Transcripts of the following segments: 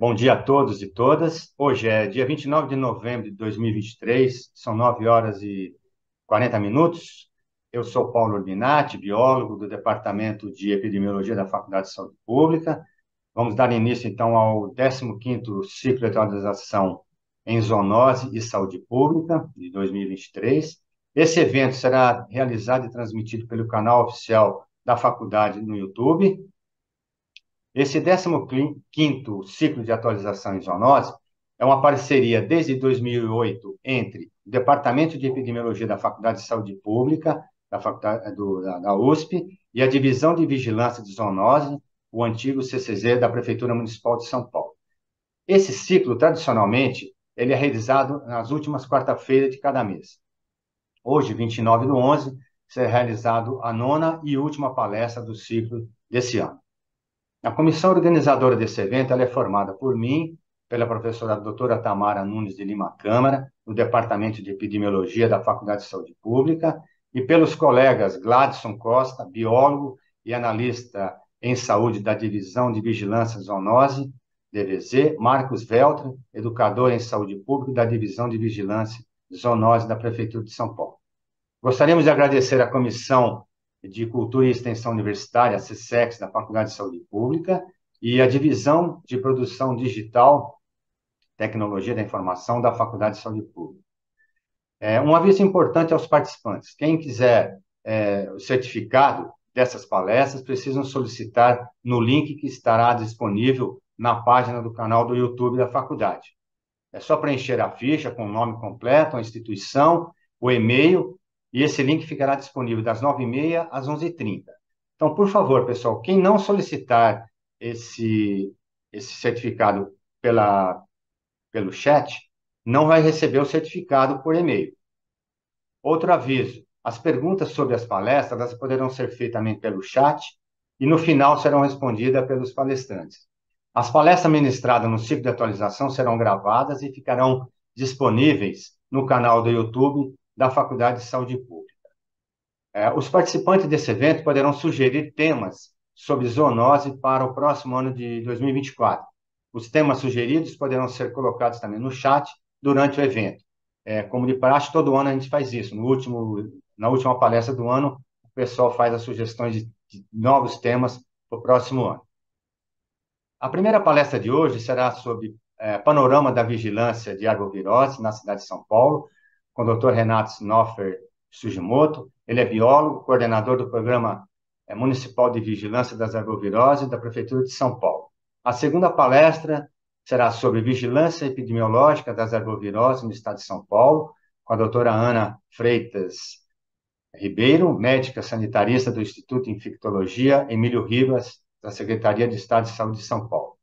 Bom dia a todos e todas. Hoje é dia 29 de novembro de 2023, são 9 horas e 40 minutos. Eu sou Paulo Urbinati, biólogo do Departamento de Epidemiologia da Faculdade de Saúde Pública. Vamos dar início, então, ao 15º ciclo de atualização em zoonose e saúde pública de 2023. Esse evento será realizado e transmitido pelo canal oficial da faculdade no YouTube. Esse 15º ciclo de atualização em zoonose é uma parceria desde 2008 entre o Departamento de Epidemiologia da Faculdade de Saúde Pública, da USP, e a Divisão de Vigilância de Zoonose, o antigo CCZ da Prefeitura Municipal de São Paulo. Esse ciclo, tradicionalmente, ele é realizado nas últimas quarta-feiras de cada mês. Hoje, 29/11, será realizado a nona e última palestra do ciclo desse ano. A comissão organizadora desse evento ela é formada por mim, pela professora doutora Tamara Nunes de Lima Câmara, do Departamento de Epidemiologia da Faculdade de Saúde Pública, e pelos colegas Gladson Costa, biólogo e analista em saúde da Divisão de Vigilância Zoonose, DVZ, Marcos Veltri, educador em saúde pública da Divisão de Vigilância Zoonose da Prefeitura de São Paulo. Gostaríamos de agradecer à Comissão de Cultura e Extensão Universitária, a CSEX, da Faculdade de Saúde Pública, e a Divisão de Produção Digital, Tecnologia da Informação, da Faculdade de Saúde Pública. Um aviso importante aos participantes: quem quiser o certificado dessas palestras, precisam solicitar no link que estará disponível na página do canal do YouTube da faculdade. É só preencher a ficha com o nome completo, a instituição, o e-mail, e esse link ficará disponível das 9h30 às 11h30. Então, por favor, pessoal, quem não solicitar esse certificado pelo chat, não vai receber o certificado por e-mail. Outro aviso: as perguntas sobre as palestras elas poderão ser feitas também pelo chat e, no final, serão respondidas pelos palestrantes. As palestras ministradas no ciclo de atualização serão gravadas e ficarão disponíveis no canal do YouTube da Faculdade de Saúde Pública. Os participantes desse evento poderão sugerir temas sobre zoonose para o próximo ano de 2024. Os temas sugeridos poderão ser colocados também no chat durante o evento. Como de praxe, todo ano a gente faz isso. Na última palestra do ano, o pessoal faz as sugestões de novos temas para o próximo ano. A primeira palestra de hoje será sobre panorama da vigilância de arbovirose na cidade de São Paulo, com o Dr. Renato Snoffer Sugimoto. Ele é biólogo, coordenador do Programa Municipal de Vigilância das Arboviroses da Prefeitura de São Paulo. A segunda palestra será sobre vigilância epidemiológica das arboviroses no estado de São Paulo, com a doutora Ana Freitas Ribeiro, médica sanitarista do Instituto de Infectologia Emílio Ribas, da Secretaria de Estado de Saúde de São Paulo.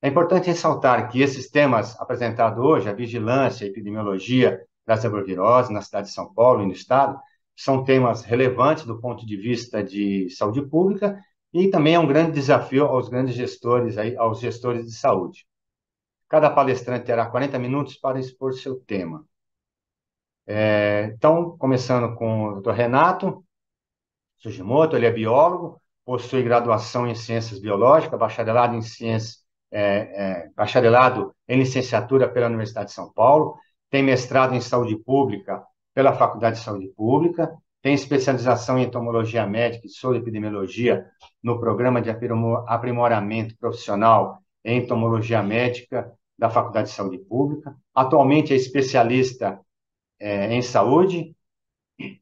É importante ressaltar que esses temas apresentados hoje, a vigilância e epidemiologia das arboviroses na cidade de São Paulo e no estado, são temas relevantes do ponto de vista de saúde pública e também é um grande desafio aos grandes gestores, aos gestores de saúde. Cada palestrante terá 40 minutos para expor seu tema. Então, começando com o Dr. Renato Sugimoto, ele é biólogo, possui graduação em Ciências Biológicas, bacharelado em Licenciatura pela Universidade de São Paulo, tem mestrado em Saúde Pública pela Faculdade de Saúde Pública, tem especialização em Entomologia Médica e Zooepidemiologia no Programa de Aprimoramento Profissional em Entomologia Médica da Faculdade de Saúde Pública. Atualmente é especialista em saúde,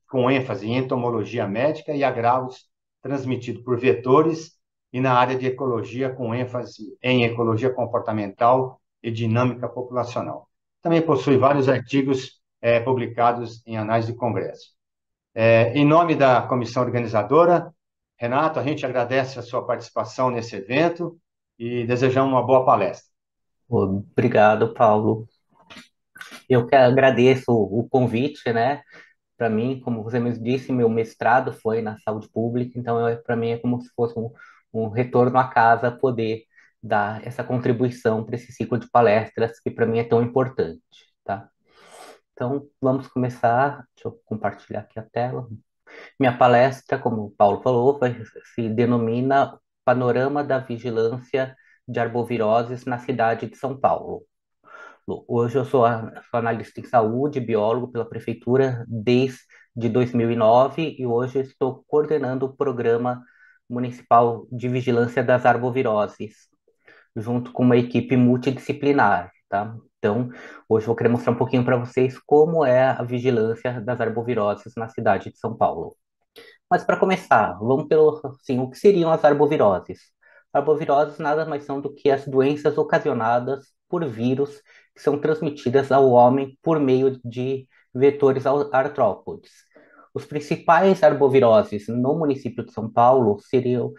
com ênfase em entomologia médica e agravos transmitidos por vetores e na área de ecologia, com ênfase em ecologia comportamental e dinâmica populacional. Também possui vários artigos publicados em anais de congresso. Em nome da comissão organizadora, Renato, a gente agradece a sua participação nesse evento e desejamos uma boa palestra. Obrigado, Paulo. Eu que agradeço o convite, né? Para mim, como você mesmo disse, meu mestrado foi na saúde pública, então para mim é como se fosse um retorno à casa poder dar essa contribuição para esse ciclo de palestras que para mim é tão importante, tá? Então, vamos começar. Deixa eu compartilhar aqui a tela. Minha palestra, como o Paulo falou, se denomina Panorama da Vigilância de arboviroses na cidade de São Paulo. Hoje eu sou analista em saúde, biólogo pela prefeitura desde 2009 e hoje estou coordenando o programa municipal de vigilância das arboviroses, junto com uma equipe multidisciplinar, tá? Então, hoje eu vou querer mostrar um pouquinho para vocês como é a vigilância das arboviroses na cidade de São Paulo. Mas para começar, vamos pelo, assim, o que seriam as arboviroses? Arboviroses nada mais são do que as doenças ocasionadas por vírus que são transmitidas ao homem por meio de vetores artrópodes. Os principais arboviroses no município de São Paulo seriam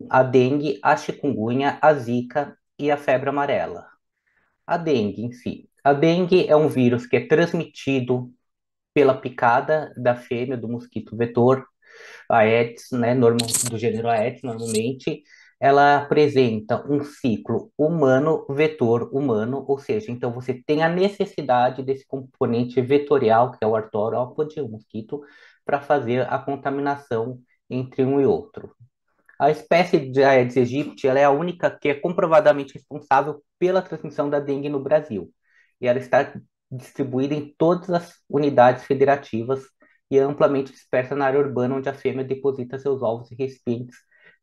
a dengue, a chikungunya, a zika e a febre amarela. A dengue em si. A dengue é um vírus que é transmitido pela picada da fêmea do mosquito vetor, a Aedes, né, do gênero Aedes, normalmente, ela apresenta um ciclo humano-vetor humano, ou seja, então você tem a necessidade desse componente vetorial, que é o artrópode, o mosquito, para fazer a contaminação entre um e outro. A espécie de Aedes aegypti, ela é a única que é comprovadamente responsável pela transmissão da dengue no Brasil. E ela está distribuída em todas as unidades federativas e é amplamente dispersa na área urbana, onde a fêmea deposita seus ovos em recipientes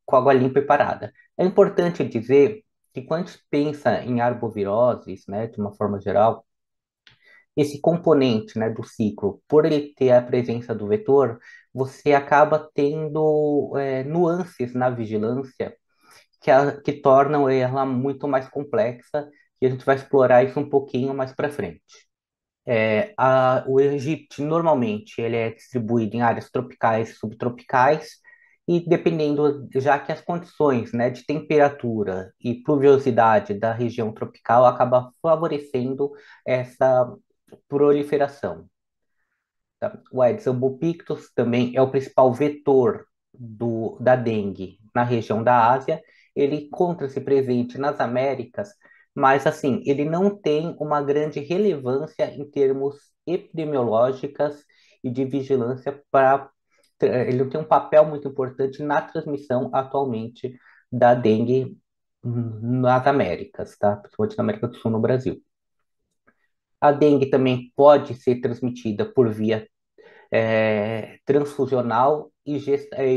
com água limpa e parada. É importante dizer que quando a gente pensa em arboviroses, né, de uma forma geral, esse componente, né, do ciclo, por ele ter a presença do vetor, você acaba tendo nuances na vigilância que tornam ela muito mais complexa, e a gente vai explorar isso um pouquinho mais para frente. O Egito, normalmente, ele é distribuído em áreas tropicais e subtropicais, e dependendo, já que as condições, né, de temperatura e pluviosidade da região tropical acaba favorecendo essa proliferação. Tá? O Aedes albopictus também é o principal vetor da dengue na região da Ásia. Ele encontra-se presente nas Américas, mas assim, ele não tem uma grande relevância em termos epidemiológicas e de vigilância para ele não tem um papel muito importante na transmissão atualmente da dengue nas Américas, tá? Principalmente na América do Sul, no Brasil. A dengue também pode ser transmitida por via transfusional e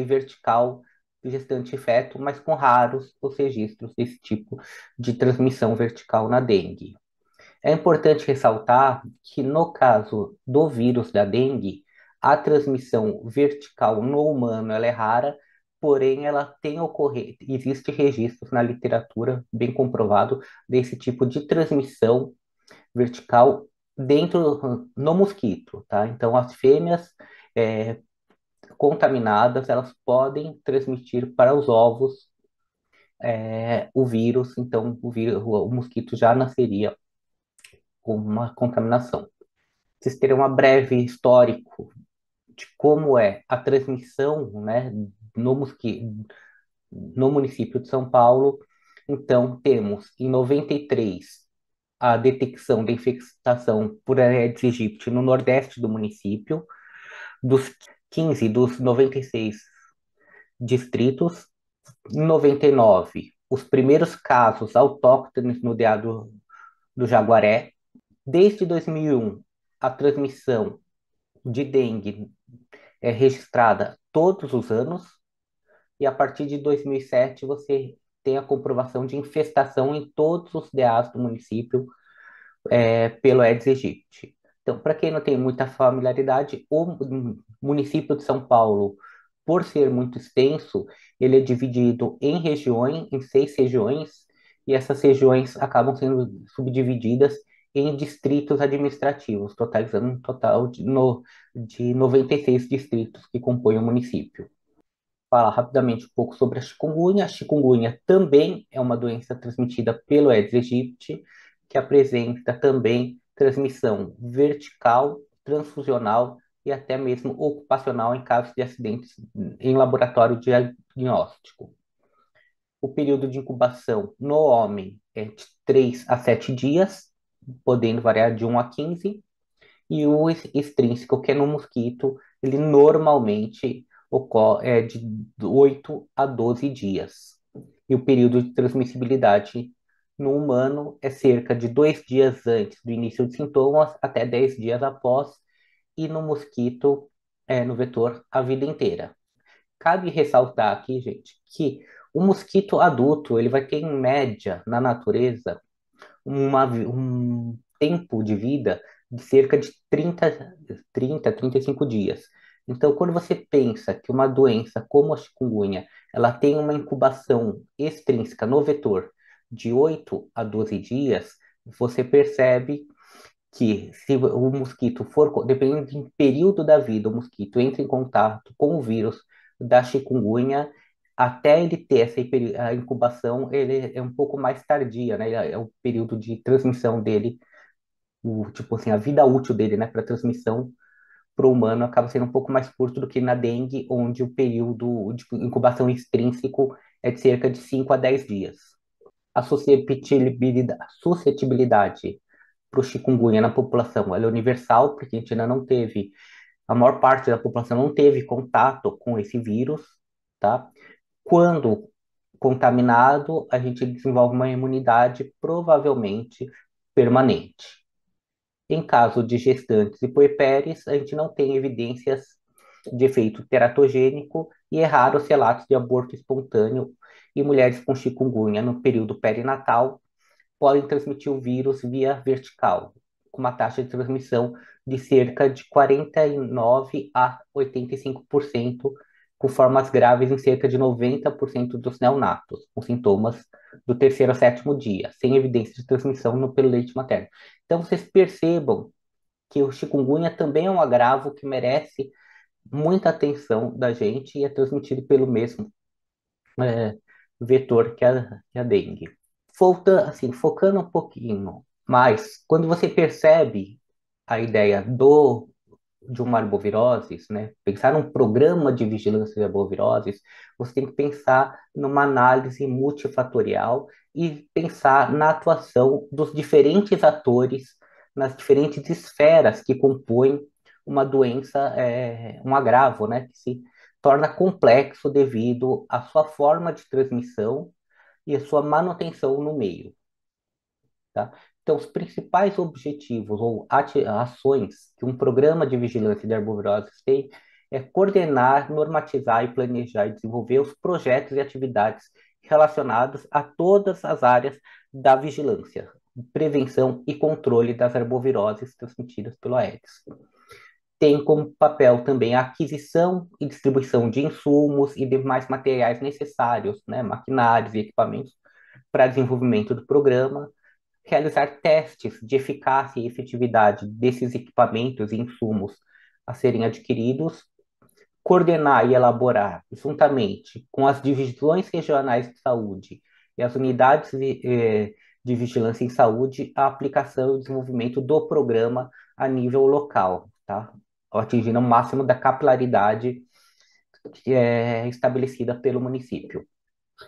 vertical do gestante feto, mas com raros os registros desse tipo de transmissão vertical na dengue. É importante ressaltar que, no caso do vírus da dengue, a transmissão vertical no humano ela é rara, porém ela tem ocorrido, existe registros na literatura bem comprovado desse tipo de transmissão vertical dentro no mosquito, tá? Então as fêmeas é, contaminadas elas podem transmitir para os ovos o vírus, então o mosquito já nasceria com uma contaminação. Vocês terem uma breve histórico de como é a transmissão, né, no mosquito, no município de São Paulo. Então, temos em 93 a detecção da infestação por Aedes aegypti no nordeste do município, dos 15 dos 96 distritos. Em 99, os primeiros casos autóctones no DA do Jaguaré. Desde 2001, a transmissão de dengue é registrada todos os anos, e a partir de 2007 você tem a comprovação de infestação em todos os DAs do município pelo Aedes aegypti. Então, para quem não tem muita familiaridade, o município de São Paulo, por ser muito extenso, ele é dividido em regiões, em 6 regiões, e essas regiões acabam sendo subdivididas em distritos administrativos, totalizando um total de 96 distritos que compõem o município. Falar rapidamente um pouco sobre a chikungunya. A chikungunya também é uma doença transmitida pelo Aedes aegypti, que apresenta também transmissão vertical, transfusional e até mesmo ocupacional em casos de acidentes em laboratório diagnóstico. O período de incubação no homem é de 3 a 7 dias, podendo variar de 1 a 15, e o extrínseco, que é no mosquito, ele normalmente ocorre de 8 a 12 dias. e o período de transmissibilidade no humano é cerca de 2 dias antes do início de sintomas até 10 dias após, e no mosquito, no vetor, a vida inteira. Cabe ressaltar aqui, gente, que o mosquito adulto ele vai ter, em média, na natureza, um tempo de vida de cerca de 35 dias. Então, quando você pensa que uma doença como a chikungunya, ela tem uma incubação extrínseca no vetor de 8 a 12 dias, você percebe que se o mosquito for, dependendo do período da vida, o mosquito entra em contato com o vírus da chikungunya, até ele ter a incubação, ele é um pouco mais tardia, né? É o período de transmissão dele, tipo assim, a vida útil dele, né, para transmissão para o humano acaba sendo um pouco mais curto do que na dengue, onde o período de incubação extrínseco é de cerca de 5 a 10 dias. A suscetibilidade para o chikungunya na população, ela é universal, porque a gente ainda não teve, a maior parte da população não teve contato com esse vírus, tá? Quando contaminado, a gente desenvolve uma imunidade provavelmente permanente. Em caso de gestantes e puerpéres, a gente não tem evidências de efeito teratogênico e é raro os relatos de aborto espontâneo, e mulheres com chikungunya no período perinatal podem transmitir o vírus via vertical, com uma taxa de transmissão de cerca de 49 a 85%, com formas graves em cerca de 90% dos neonatos, com sintomas do terceiro ao sétimo dia, sem evidência de transmissão pelo leite materno. Então, vocês percebam que o chikungunya também é um agravo que merece muita atenção da gente e é transmitido pelo mesmo é, vetor que a dengue. Assim, focando um pouquinho mais, quando você percebe a ideia de uma arbovirose, né, pensar num programa de vigilância de arboviroses, você tem que pensar numa análise multifatorial e pensar na atuação dos diferentes atores nas diferentes esferas que compõem uma doença, um agravo, né, que se torna complexo devido à sua forma de transmissão e a sua manutenção no meio, tá? Então, os principais objetivos ou ações que um programa de vigilância de arboviroses tem é coordenar, normatizar e planejar e desenvolver os projetos e atividades relacionados a todas as áreas da vigilância, prevenção e controle das arboviroses transmitidas pelo Aedes. Tem como papel também a aquisição e distribuição de insumos e demais materiais necessários, né, maquinários e equipamentos para desenvolvimento do programa, realizar testes de eficácia e efetividade desses equipamentos e insumos a serem adquiridos, coordenar e elaborar, juntamente com as divisões regionais de saúde e as unidades de vigilância em saúde, a aplicação e o desenvolvimento do programa a nível local, tá? Atingindo o máximo da capilaridade que é estabelecida pelo município.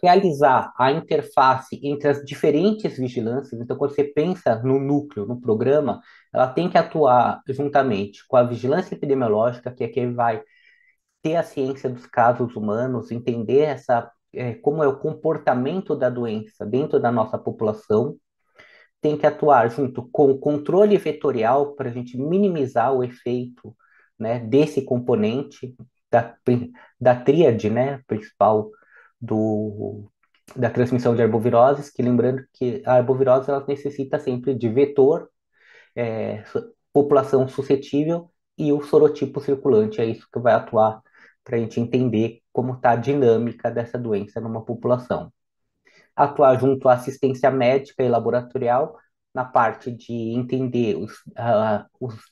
Realizar a interface entre as diferentes vigilâncias. Então, quando você pensa no núcleo, no programa, ela tem que atuar juntamente com a vigilância epidemiológica, que é quem vai ter a ciência dos casos humanos, entender como é o comportamento da doença dentro da nossa população, tem que atuar junto com o controle vetorial para a gente minimizar o efeito, né, desse componente da, da tríade, né, principal do, da transmissão de arboviroses, que lembrando que a arbovirose ela necessita sempre de vetor, população suscetível e o sorotipo circulante. É isso que vai atuar para a gente entender como está a dinâmica dessa doença numa população. Atuar junto à assistência médica e laboratorial na parte de entender os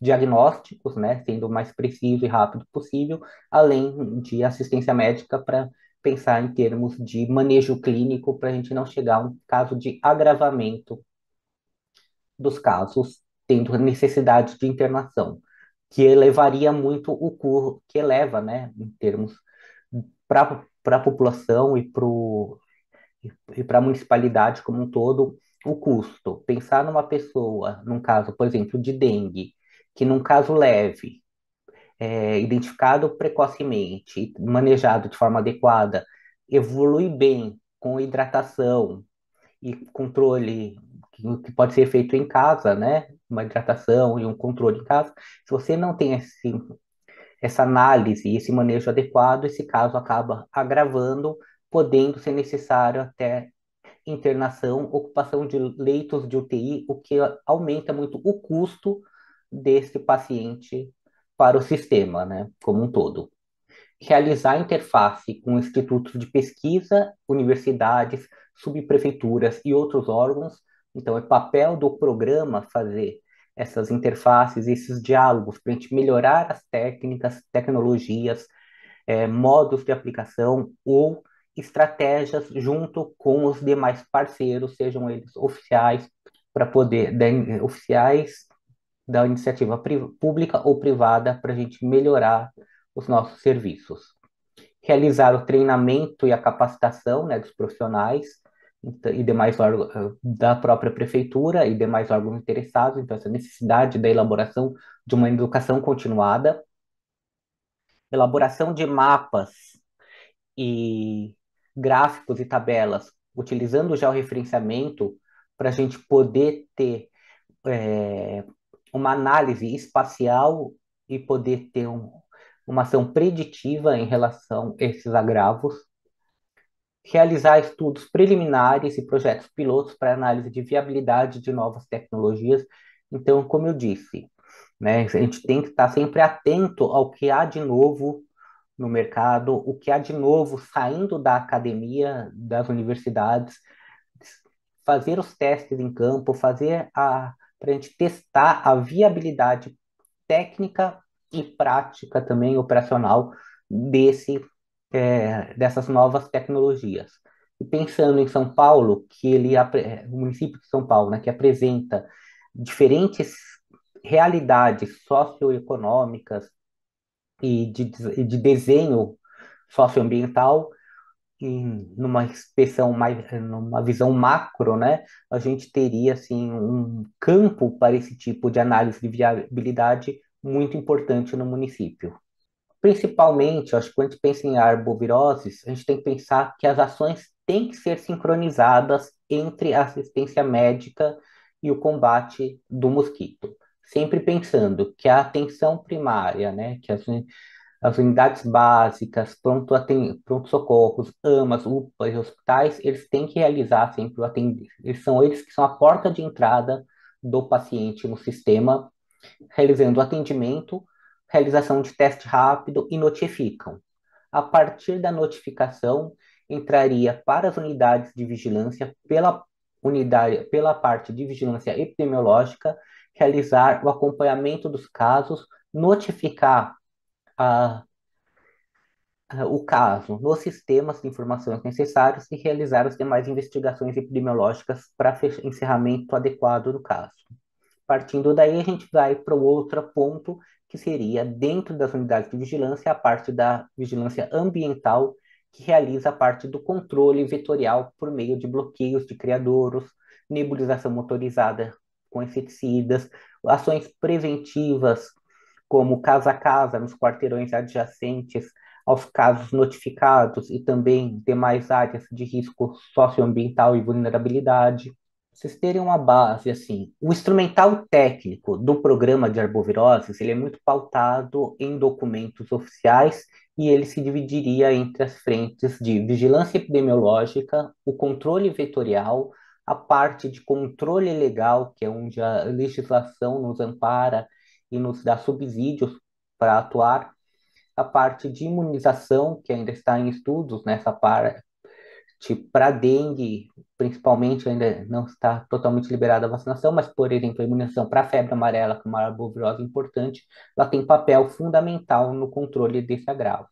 diagnósticos, né, sendo o mais preciso e rápido possível, além de assistência médica para pensar em termos de manejo clínico para a gente não chegar a um caso de agravamento dos casos, tendo necessidade de internação, que elevaria muito o curso, que eleva, né, em termos para a população e para a municipalidade como um todo, o custo. Pensar numa pessoa, num caso, por exemplo, de dengue, que num caso leve, identificado precocemente, manejado de forma adequada, evolui bem com hidratação e controle que pode ser feito em casa, né? Uma hidratação e um controle em casa. Se você não tem essa análise e esse manejo adequado, esse caso acaba agravando, podendo ser necessário até internação, ocupação de leitos de UTI, o que aumenta muito o custo desse paciente para o sistema, né, como um todo. Realizar interface com institutos de pesquisa, universidades, subprefeituras e outros órgãos. Então, é papel do programa fazer essas interfaces, esses diálogos, para a gente melhorar as técnicas, tecnologias, modos de aplicação ou estratégias junto com os demais parceiros, sejam eles oficiais, para poder, oficiais da iniciativa pública ou privada, para a gente melhorar os nossos serviços. Realizar o treinamento e a capacitação, né, dos profissionais e demais órgãos da própria prefeitura e demais órgãos interessados, então essa necessidade da elaboração de uma educação continuada, elaboração de mapas e gráficos e tabelas, utilizando o georreferenciamento para a gente poder ter uma análise espacial e poder ter uma ação preditiva em relação a esses agravos, realizar estudos preliminares e projetos pilotos para análise de viabilidade de novas tecnologias. Então, como eu disse, né, a gente tem que estar sempre atento ao que há de novo no mercado, o que há de novo saindo da academia, das universidades, fazer os testes em campo, para a gente testar a viabilidade técnica e prática também operacional dessas novas tecnologias. E pensando em São Paulo, o município de São Paulo, né, que apresenta diferentes realidades socioeconômicas e de desenho socioambiental, numa visão macro, né, a gente teria assim um campo para esse tipo de análise de viabilidade muito importante no município. Principalmente, eu acho que quando a gente pensa em arboviroses, a gente tem que pensar que as ações têm que ser sincronizadas entre a assistência médica e o combate do mosquito. Sempre pensando que a atenção primária, né, que as unidades básicas, pronto-socorros, AMAs, UPAs e hospitais, eles têm que realizar sempre o atendimento. São eles que são a porta de entrada do paciente no sistema, realizando o atendimento, realização de teste rápido e notificam. A partir da notificação, entraria para as unidades de vigilância pela parte de vigilância epidemiológica, realizar o acompanhamento dos casos, notificar a, o caso nos sistemas de informações necessários e realizar as demais investigações epidemiológicas para encerramento adequado do caso. Partindo daí, a gente vai para o outro ponto, que seria, dentro das unidades de vigilância, a parte da vigilância ambiental, que realiza a parte do controle vetorial por meio de bloqueios de criadouros, nebulização motorizada com inseticidas, ações preventivas, como casa a casa, nos quarteirões adjacentes aos casos notificados e também demais áreas de risco socioambiental e vulnerabilidade. Vocês terem uma base, assim, o instrumental técnico do programa de arboviroses, ele é muito pautado em documentos oficiais e ele se dividiria entre as frentes de vigilância epidemiológica, o controle vetorial, a parte de controle legal, que é onde a legislação nos ampara e nos dá subsídios para atuar, a parte de imunização, que ainda está em estudos nessa parte, para dengue, principalmente, ainda não está totalmente liberada a vacinação, mas, por exemplo, a imunização para a febre amarela, que é uma arbovirose importante, ela tem papel fundamental no controle desse agravo.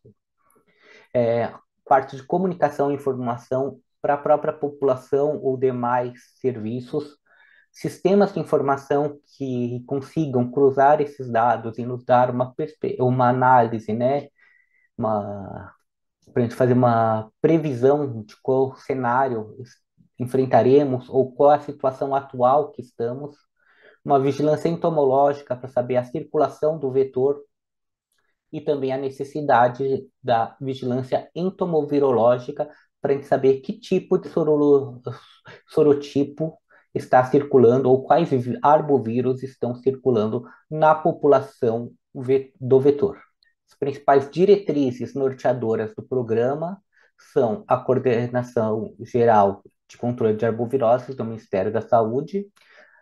Parte de comunicação e informação para a própria população ou demais serviços, sistemas de informação que consigam cruzar esses dados e nos dar uma análise, né, para a gente fazer uma previsão de qual cenário enfrentaremos ou qual a situação atual que estamos, uma vigilância entomológica para saber a circulação do vetor e também a necessidade da vigilância entomovirológica para a gente saber que tipo de sorotipo está circulando ou quais arbovírus estão circulando na população do vetor. As principais diretrizes norteadoras do programa são a Coordenação Geral de Controle de Arboviroses do Ministério da Saúde,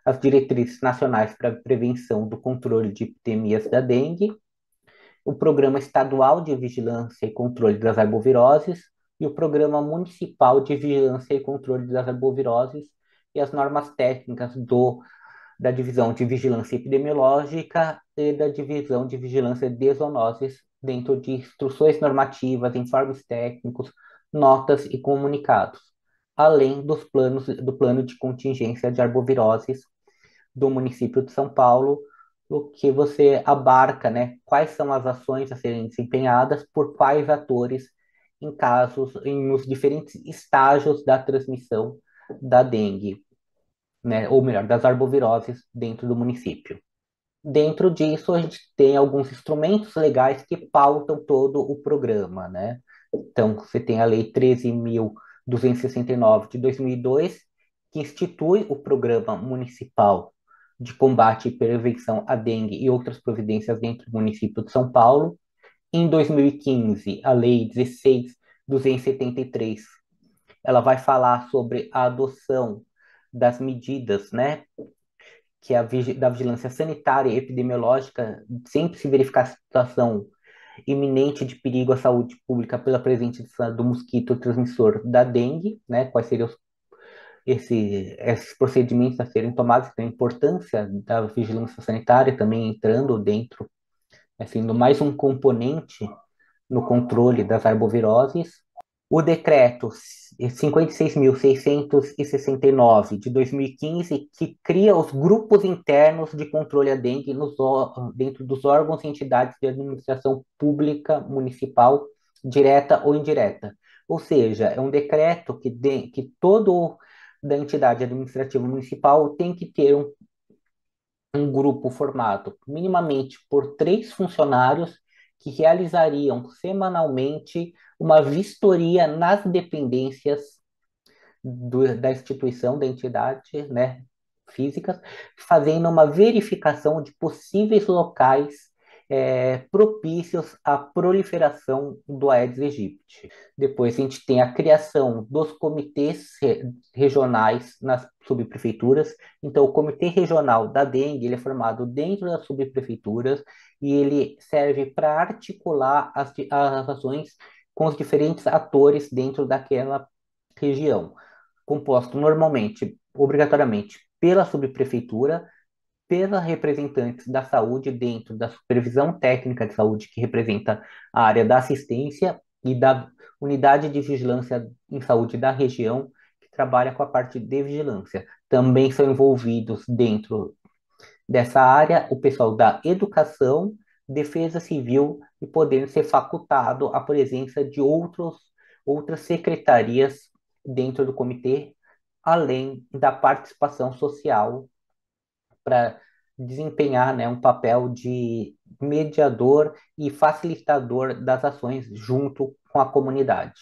as diretrizes nacionais para a prevenção do controle de epidemias da dengue, o Programa Estadual de Vigilância e Controle das Arboviroses e o Programa Municipal de Vigilância e Controle das Arboviroses e as normas técnicas da Divisão de Vigilância Epidemiológica e da Divisão de Vigilância de Zoonoses, dentro de instruções normativas, informes técnicos, notas e comunicados, além do plano de contingência de arboviroses do município de São Paulo, o que você abarca, né? Quais são as ações a serem desempenhadas por quais atores em casos, nos diferentes estágios da transmissão da dengue, né? Ou melhor, das arboviroses dentro do município. Dentro disso, a gente tem alguns instrumentos legais que pautam todo o programa, né? Então, você tem a Lei 13.269 de 2002, que institui o Programa Municipal de Combate e Prevenção à Dengue e outras providências dentro do município de São Paulo. Em 2015, a Lei 16.273, ela vai falar sobre a adoção das medidas, né, que é da vigilância sanitária e epidemiológica, sempre se verificar a situação iminente de perigo à saúde pública pela presença do mosquito transmissor da dengue, né? Quais seriam esses procedimentos a serem tomados, a importância da vigilância sanitária também entrando dentro, sendo mais um componente no controle das arboviroses. O decreto 56.669 de 2015, que cria os grupos internos de controle à dengue dentro dos órgãos e entidades de administração pública municipal, direta ou indireta. Ou seja, é um decreto que todo da entidade administrativa municipal tem que ter um grupo formado minimamente por 3 funcionários que realizariam semanalmente uma vistoria nas dependências da instituição, da entidade, né, físicas, fazendo uma verificação de possíveis locais propícios à proliferação do Aedes aegypti. Depois a gente tem a criação dos comitês regionais nas subprefeituras. Então, o Comitê Regional da Dengue ele é formado dentro das subprefeituras e ele serve para articular as ações com os diferentes atores dentro daquela região, composto normalmente, obrigatoriamente, pela subprefeitura, pelas representantes da saúde dentro da supervisão técnica de saúde, que representa a área da assistência, e da unidade de vigilância em saúde da região, que trabalha com a parte de vigilância. Também são envolvidos dentro dessa área o pessoal da educação, defesa civil e podendo ser facultado a presença de outras secretarias dentro do comitê, além da participação social para desempenhar, né, um papel de mediador e facilitador das ações junto com a comunidade.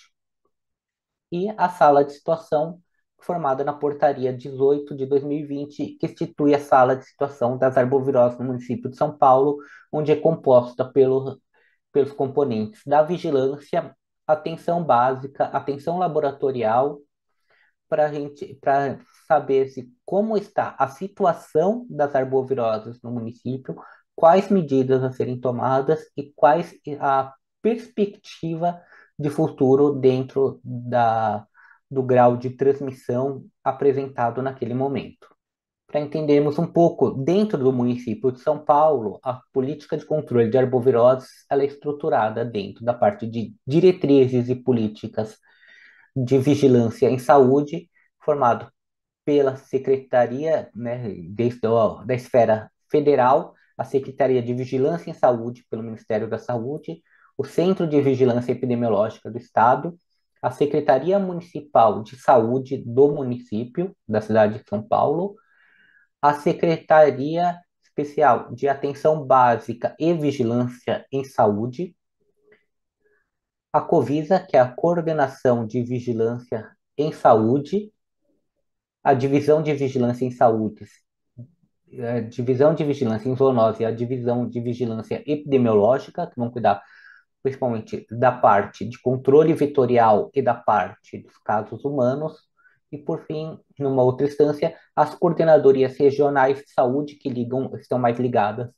E a sala de situação, formada na Portaria 18 de 2020, que institui a sala de situação das arboviroses no município de São Paulo, onde é composta pelos componentes da vigilância, atenção básica, atenção laboratorial, para saber como está a situação das arboviroses no município, quais medidas a serem tomadas e quais a perspectiva de futuro dentro do grau de transmissão apresentado naquele momento. Para entendermos um pouco, dentro do município de São Paulo, a política de controle de arboviroses ela é estruturada dentro da parte de diretrizes e políticas de vigilância em saúde, formado pela Secretaria, né, da esfera federal, a Secretaria de Vigilância em Saúde, pelo Ministério da Saúde, o Centro de Vigilância Epidemiológica do Estado, a Secretaria Municipal de Saúde do município, da cidade de São Paulo, a Secretaria Especial de Atenção Básica e Vigilância em Saúde, A Covisa, que é a Coordenação de Vigilância em Saúde, a Divisão de Vigilância em Saúde, a Divisão de Vigilância em Zoonose e a Divisão de Vigilância Epidemiológica, que vão cuidar principalmente da parte de controle vetorial e da parte dos casos humanos, e, por fim, numa outra instância, as coordenadorias regionais de saúde que estão mais ligadas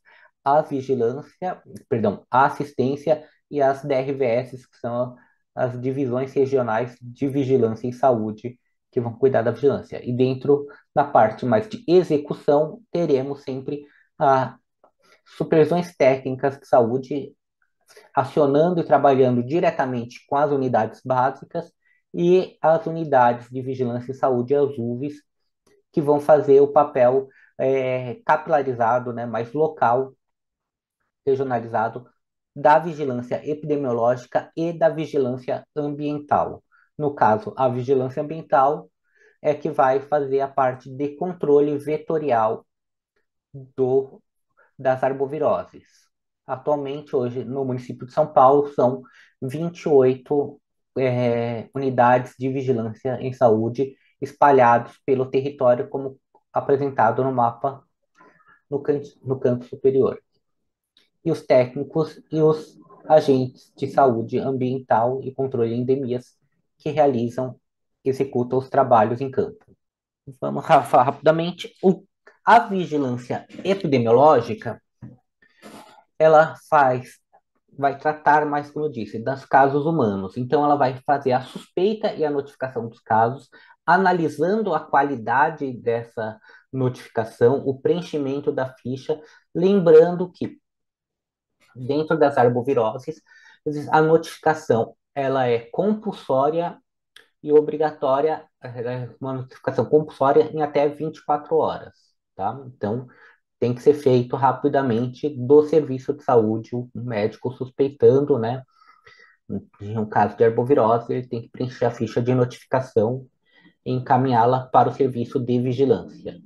à vigilância, perdão, à assistência e às DRVS, que são as divisões regionais de vigilância em saúde, que vão cuidar da vigilância. E dentro da parte mais de execução, teremos sempre as supervisões técnicas de saúde acionando e trabalhando diretamente com as unidades básicas e as unidades de vigilância e saúde, as UVs, que vão fazer o papel capilarizado, né, mais local, regionalizado, da vigilância epidemiológica e da vigilância ambiental. No caso, a vigilância ambiental é que vai fazer a parte de controle vetorial do das arboviroses. Atualmente, hoje, no município de São Paulo, são 28 unidades de vigilância em saúde espalhados pelo território, como apresentado no mapa no canto superior. E os técnicos e os agentes de saúde ambiental e controle de endemias que executam os trabalhos em campo. Vamos falar rapidamente. A vigilância epidemiológica ela vai tratar mais, como eu disse, dos casos humanos. Então, ela vai fazer a suspeita e a notificação dos casos, analisando a qualidade dessa notificação, o preenchimento da ficha, lembrando que dentro das arboviroses, a notificação ela é compulsória e obrigatória, uma notificação compulsória em até 24 horas, tá? Então, tem que ser feito rapidamente do serviço de saúde, o médico suspeitando, né? Em um caso de arbovirose, ele tem que preencher a ficha de notificação e encaminhá-la para o serviço de vigilância.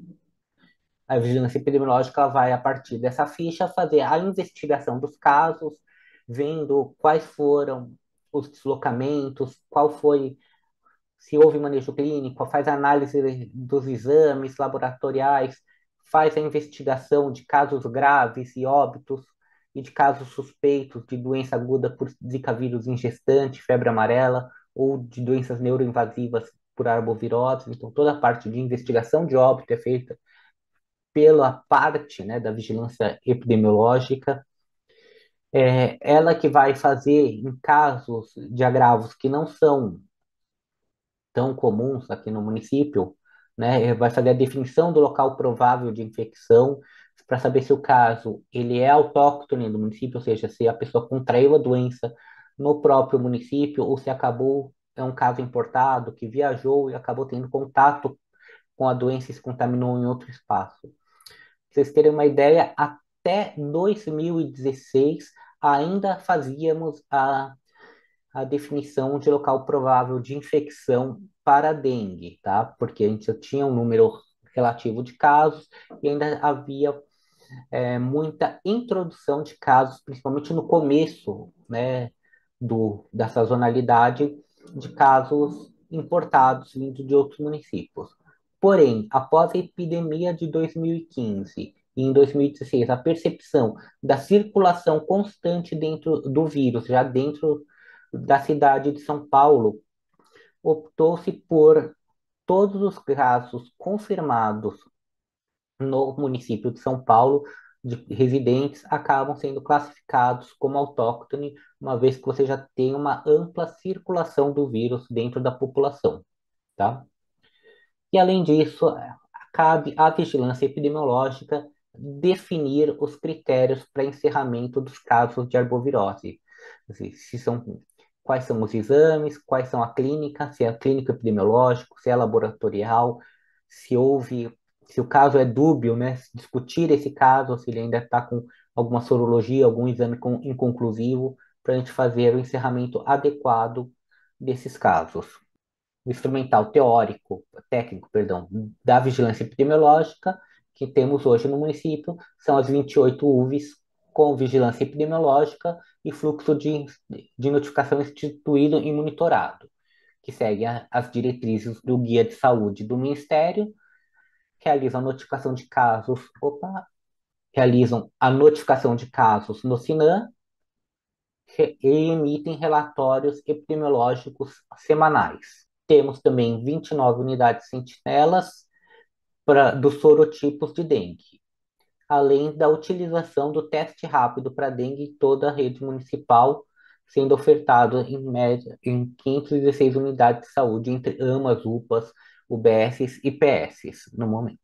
A vigilância epidemiológica vai, a partir dessa ficha, fazer a investigação dos casos, vendo quais foram os deslocamentos, qual foi, se houve manejo clínico, faz a análise dos exames laboratoriais, faz a investigação de casos graves e óbitos e de casos suspeitos de doença aguda por Zika vírus em gestante, febre amarela, ou de doenças neuroinvasivas por arbovirose. Então, toda a parte de investigação de óbito é feita pela parte, né, da vigilância epidemiológica. Ela que vai fazer, em casos de agravos que não são tão comuns aqui no município, né, vai fazer a definição do local provável de infecção para saber se o caso ele é autóctone do município, ou seja, se a pessoa contraiu a doença no próprio município ou se acabou é um caso importado que viajou e acabou tendo contato com a doença e se contaminou em outro espaço. Pra vocês terem uma ideia, até 2016 ainda fazíamos a definição de local provável de infecção para a dengue, tá? Porque a gente já tinha um número relativo de casos e ainda havia muita introdução de casos, principalmente no começo, né, da sazonalidade, de casos importados vindo de outros municípios. Porém, após a epidemia de 2015 e em 2016, a percepção da circulação constante dentro do vírus, já dentro da cidade de São Paulo, optou-se por todos os casos confirmados no município de São Paulo de residentes acabam sendo classificados como autóctone, uma vez que você já tem uma ampla circulação do vírus dentro da população, tá? E além disso, cabe à vigilância epidemiológica definir os critérios para encerramento dos casos de arbovirose. Se são, quais são os exames, quais são a clínica, se é clínico epidemiológico, se é laboratorial, se houve, se o caso é dúbio, né, discutir esse caso, se ele ainda está com alguma sorologia, algum exame inconclusivo, para a gente fazer o encerramento adequado desses casos. O instrumental teórico, técnico, perdão, da vigilância epidemiológica que temos hoje no município são as 28 UVs com vigilância epidemiológica e fluxo de notificação instituído e monitorado, que segue as diretrizes do Guia de Saúde do Ministério, realizam a notificação de casos, realizam a notificação de casos no SINAM e emitem relatórios epidemiológicos semanais. Temos também 29 unidades sentinelas dos sorotipos de dengue, além da utilização do teste rápido para dengue em toda a rede municipal, sendo ofertado em média em 516 unidades de saúde entre AMAs, UPAs, UBSs e PSs no momento.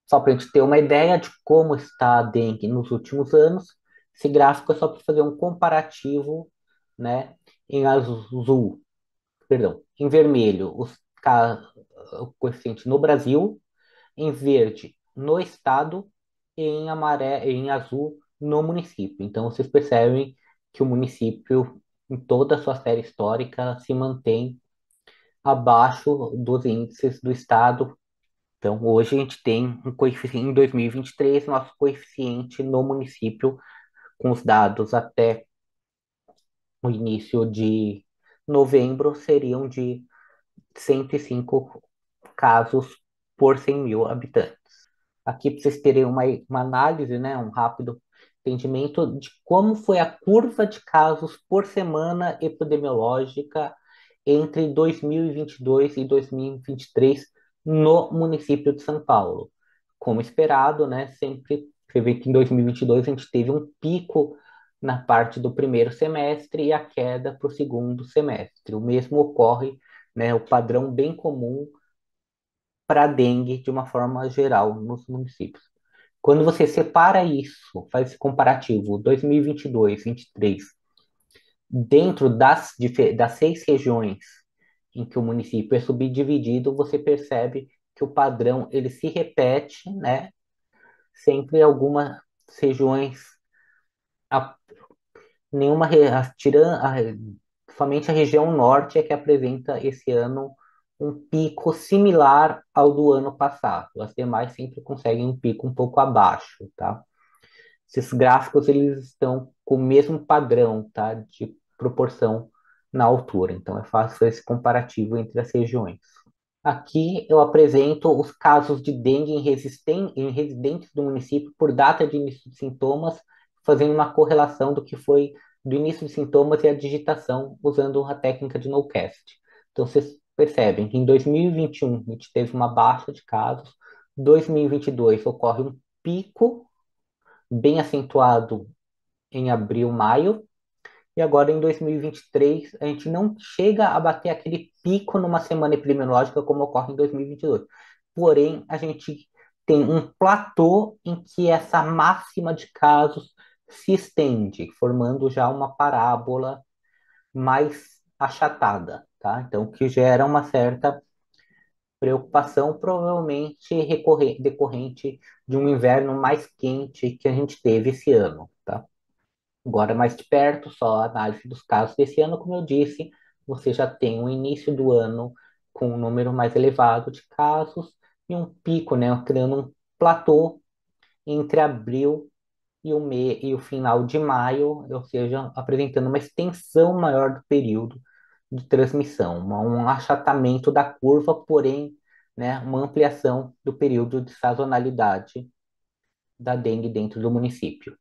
Só para a gente ter uma ideia de como está a dengue nos últimos anos, esse gráfico é só para fazer um comparativo, né? Em azul, perdão, em vermelho, o coeficiente no Brasil, em verde no estado e em azul no município. Então vocês percebem que o município, em toda a sua série histórica, se mantém abaixo dos índices do estado. Então hoje a gente tem um coeficiente em 2023, nosso coeficiente no município com os dados até o início de novembro seriam de 105 casos por 100 mil habitantes. Aqui para vocês terem uma análise, né, um rápido entendimento de como foi a curva de casos por semana epidemiológica entre 2022 e 2023 no município de São Paulo. Como esperado, né, sempre você vê que em 2022 a gente teve um pico na parte do primeiro semestre e a queda para o segundo semestre. O mesmo ocorre, né, o padrão bem comum para a dengue de uma forma geral nos municípios. Quando você separa isso, faz esse comparativo 2022, 23, dentro das 6 regiões em que o município é subdividido, você percebe que o padrão ele se repete, né? Sempre algumas regiões, a, nenhuma, tirando, somente a região norte é que apresenta esse ano um pico similar ao do ano passado. As demais sempre conseguem um pico um pouco abaixo, tá? Esses gráficos eles estão com o mesmo padrão, tá? De proporção na altura. Então é fácil fazer esse comparativo entre as regiões. Aqui eu apresento os casos de dengue em residentes do município por data de início de sintomas, fazendo uma correlação do que foi do início de sintomas e a digitação usando a técnica de NoCast. Então vocês percebem que em 2021 a gente teve uma baixa de casos, 2022 ocorre um pico bem acentuado em abril, maio, e agora em 2023 a gente não chega a bater aquele pico numa semana epidemiológica como ocorre em 2022. Porém, a gente tem um platô em que essa máxima de casos se estende, formando já uma parábola mais achatada, tá? Então, que gera uma certa preocupação, provavelmente decorrente de um inverno mais quente que a gente teve esse ano, tá? Agora, mais de perto, só a análise dos casos desse ano, como eu disse, você já tem o início do ano com um número mais elevado de casos e um pico, né, criando um platô entre abril e o final de maio, ou seja, apresentando uma extensão maior do período de transmissão, um achatamento da curva, porém, né, uma ampliação do período de sazonalidade da dengue dentro do município.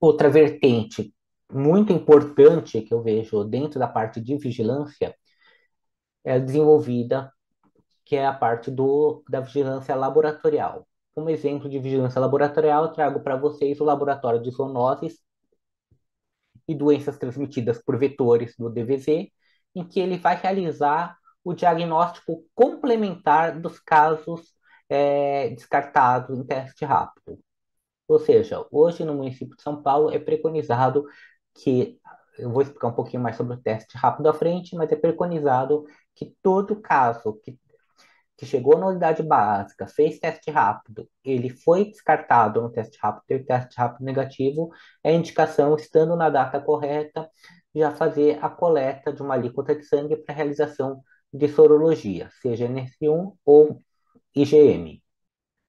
Outra vertente muito importante que eu vejo dentro da parte de vigilância é desenvolvida, que é a parte da vigilância laboratorial. Como exemplo de vigilância laboratorial, eu trago para vocês o laboratório de zoonoses e doenças transmitidas por vetores do DVZ, em que ele vai realizar o diagnóstico complementar dos casos descartados em teste rápido. Ou seja, hoje no município de São Paulo é preconizado que, eu vou explicar um pouquinho mais sobre o teste rápido à frente, mas é preconizado que todo caso que chegou na unidade básica, fez teste rápido, ele foi descartado no teste rápido, teve teste rápido negativo, é indicação, estando na data correta, já fazer a coleta de uma alíquota de sangue para realização de sorologia, seja NS1 ou IgM.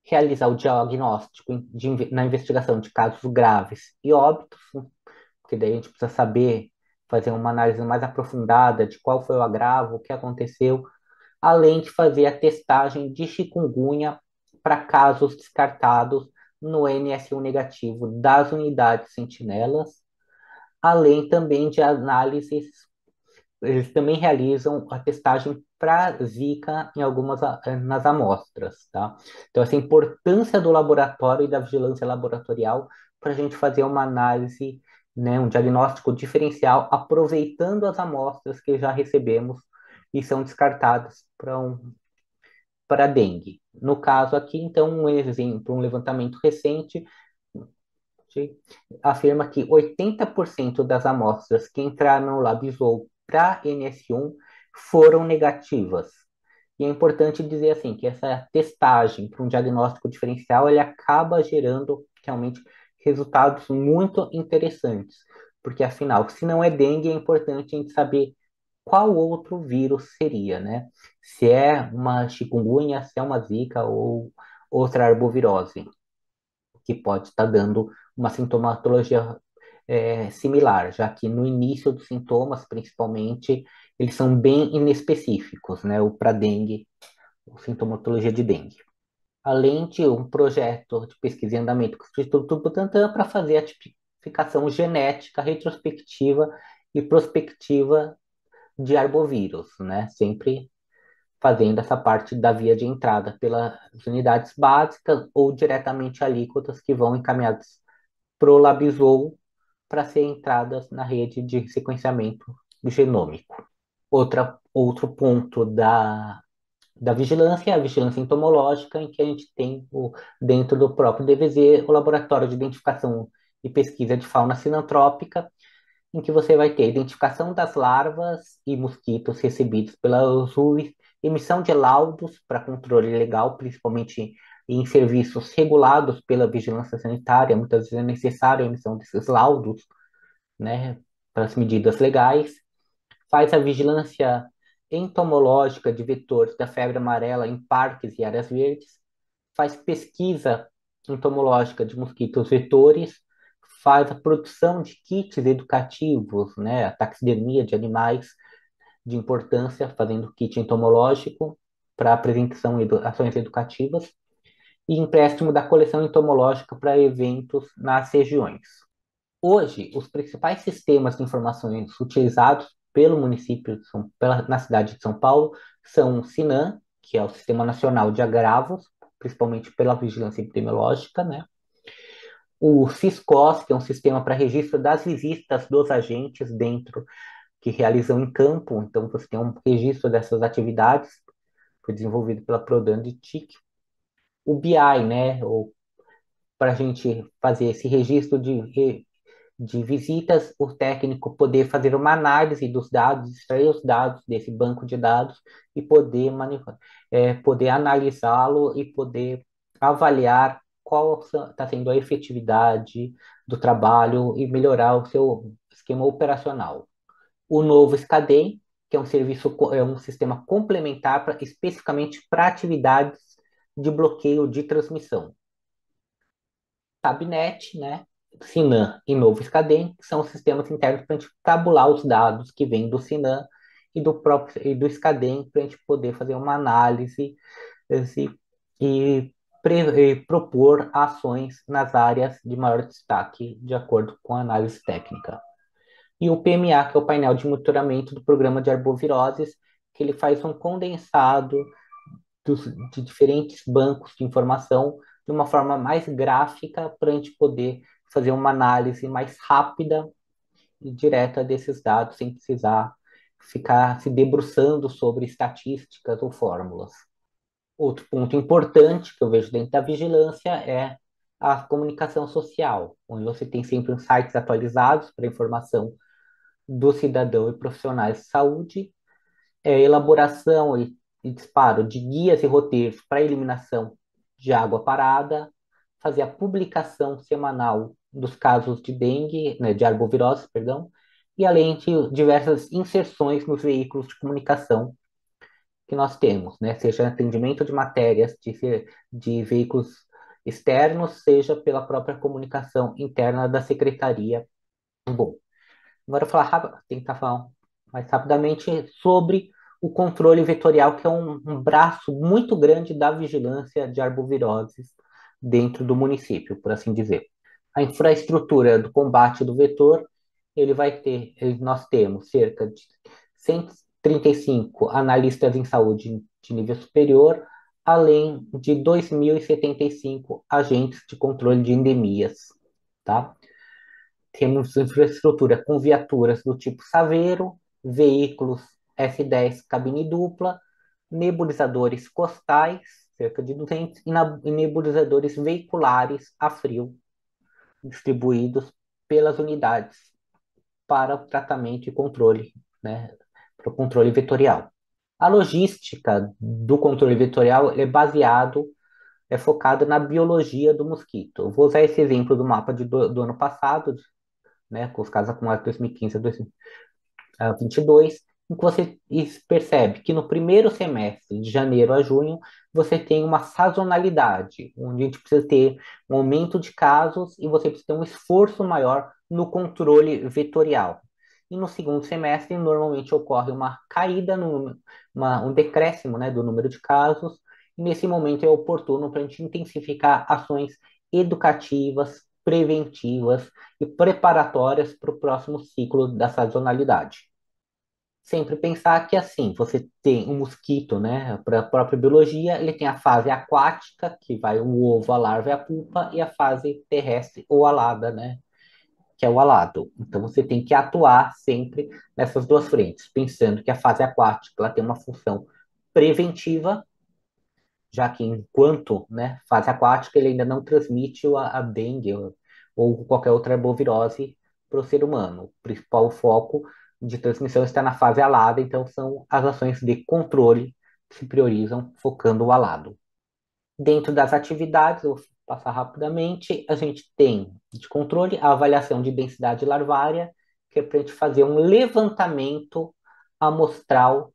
realizar o diagnóstico na investigação de casos graves e óbitos, porque daí a gente precisa saber fazer uma análise mais aprofundada de qual foi o agravo, o que aconteceu, além de fazer a testagem de chikungunya para casos descartados no NS1 negativo das unidades sentinelas, além também de análises, eles também realizam a testagem para Zika em algumas nas amostras, tá? Então, essa importância do laboratório e da vigilância laboratorial para a gente fazer uma análise, né, um diagnóstico diferencial, aproveitando as amostras que já recebemos e são descartadas para dengue. No caso aqui, então, um exemplo, um levantamento recente afirma que 80% das amostras que entraram no Labizol para NS1 foram negativas. E é importante dizer assim que essa testagem para um diagnóstico diferencial ele acaba gerando realmente resultados muito interessantes, porque afinal, se não é dengue, é importante a gente saber qual outro vírus seria, né? Se é uma chikungunya, se é uma zika ou outra arbovirose que pode estar dando uma sintomatologia similar, já que no início dos sintomas, principalmente, eles são bem inespecíficos, né? O para dengue, a sintomatologia de dengue. Além de um projeto de pesquisa em andamento com o Instituto Butantan para fazer a tipificação genética retrospectiva e prospectiva de arbovírus, né? Sempre fazendo essa parte da via de entrada pelas unidades básicas ou diretamente alíquotas que vão encaminhadas para o Labizol para ser entradas na rede de sequenciamento genômico. Outro ponto da vigilância é a vigilância entomológica, em que a gente tem, dentro do próprio DVZ, o Laboratório de Identificação e Pesquisa de Fauna Sinantrópica, em que você vai ter a identificação das larvas e mosquitos recebidos pela USUV, emissão de laudos para controle legal, principalmente em serviços regulados pela vigilância sanitária, muitas vezes é necessário a emissão desses laudos, né, para as medidas legais, faz a vigilância entomológica de vetores da febre amarela em parques e áreas verdes, faz pesquisa entomológica de mosquitos vetores, faz a produção de kits educativos, né, a taxidermia de animais de importância, fazendo kit entomológico para apresentação e ações educativas, e empréstimo da coleção entomológica para eventos nas regiões. Hoje, os principais sistemas de informações utilizados pelo município na cidade de São Paulo são o SINAM, que é o Sistema Nacional de Agravos, principalmente pela vigilância epidemiológica, né? O SISCOS, que é um sistema para registro das visitas dos agentes dentro que realizam em campo, então você tem um registro dessas atividades, foi desenvolvido pela Prodan de TIC. O BI, né, para a gente fazer esse registro de visitas, o técnico poder fazer uma análise dos dados, extrair os dados desse banco de dados e poder analisá-lo e poder avaliar qual está sendo a efetividade do trabalho e melhorar o seu esquema operacional. O novo SCADEM, que é um serviço, é um sistema complementar especificamente para atividades de bloqueio de transmissão. Tabnet, né? Sinan e Novo Scadem, que são os sistemas internos para a gente tabular os dados que vêm do Sinan e do próprio e do Scadem para a gente poder fazer uma análise e, e propor ações nas áreas de maior destaque de acordo com a análise técnica. E o PMA, que é o painel de monitoramento do programa de arboviroses, que ele faz um condensado de diferentes bancos de informação de uma forma mais gráfica para a gente poder fazer uma análise mais rápida e direta desses dados, sem precisar ficar se debruçando sobre estatísticas ou fórmulas. Outro ponto importante que eu vejo dentro da vigilância é a comunicação social, onde você tem sempre os sites atualizados para informação do cidadão e profissionais de saúde, elaboração e disparo de guias e roteiros para eliminação de água parada, fazer a publicação semanal dos casos de dengue, né, de arbovirose, perdão, e além de diversas inserções nos veículos de comunicação que nós temos, né? Seja atendimento de matérias de veículos externos, seja pela própria comunicação interna da secretaria. Bom, agora eu vou falar, tentar falar mais rapidamente sobre o controle vetorial, que é um braço muito grande da vigilância de arboviroses dentro do município, por assim dizer. A infraestrutura do combate do vetor, nós temos cerca de 135 analistas em saúde de nível superior, além de 2.075 agentes de controle de endemias, tá? Temos infraestrutura com viaturas do tipo Saveiro, veículos F10 cabine dupla, nebulizadores costais, cerca de 200, e nebulizadores veiculares a frio, distribuídos pelas unidades para o tratamento e controle, né, para o controle vetorial. A logística do controle vetorial é focada na biologia do mosquito. Eu vou usar esse exemplo do mapa do ano passado, né, com os casos acumulados de 2015 a 2022, em que você percebe que no primeiro semestre, de janeiro a junho, você tem uma sazonalidade, onde a gente precisa ter um aumento de casos e você precisa ter um esforço maior no controle vetorial. E no segundo semestre, normalmente ocorre uma caída, um decréscimo, né, do número de casos, e nesse momento é oportuno para a gente intensificar ações educativas, preventivas e preparatórias para o próximo ciclo da sazonalidade. Sempre pensar que assim, você tem um mosquito, né, para a própria biologia, ele tem a fase aquática, que vai o ovo, a larva e a pupa, e a fase terrestre ou alada, né, que é o alado. Então você tem que atuar sempre nessas duas frentes, pensando que a fase aquática ela tem uma função preventiva, já que enquanto, né, fase aquática, ele ainda não transmite a dengue ou qualquer outra arbovirose para o ser humano. O principal foco de transmissão está na fase alada, então são as ações de controle que se priorizam focando o alado. Dentro das atividades, eu vou passar rapidamente, a gente tem de controle a avaliação de densidade larvária, que é para a gente fazer um levantamento amostral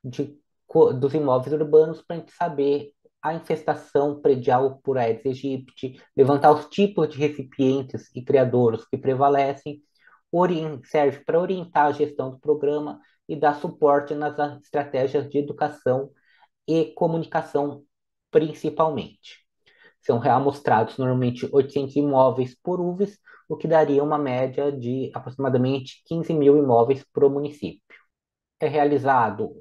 dos imóveis urbanos para a gente saber a infestação predial por Aedes aegypti, levantar os tipos de recipientes e criadouros que prevalecem, serve para orientar a gestão do programa e dar suporte nas estratégias de educação e comunicação, principalmente. São amostrados normalmente 800 imóveis por UVS, o que daria uma média de aproximadamente 15 mil imóveis para o município. É realizado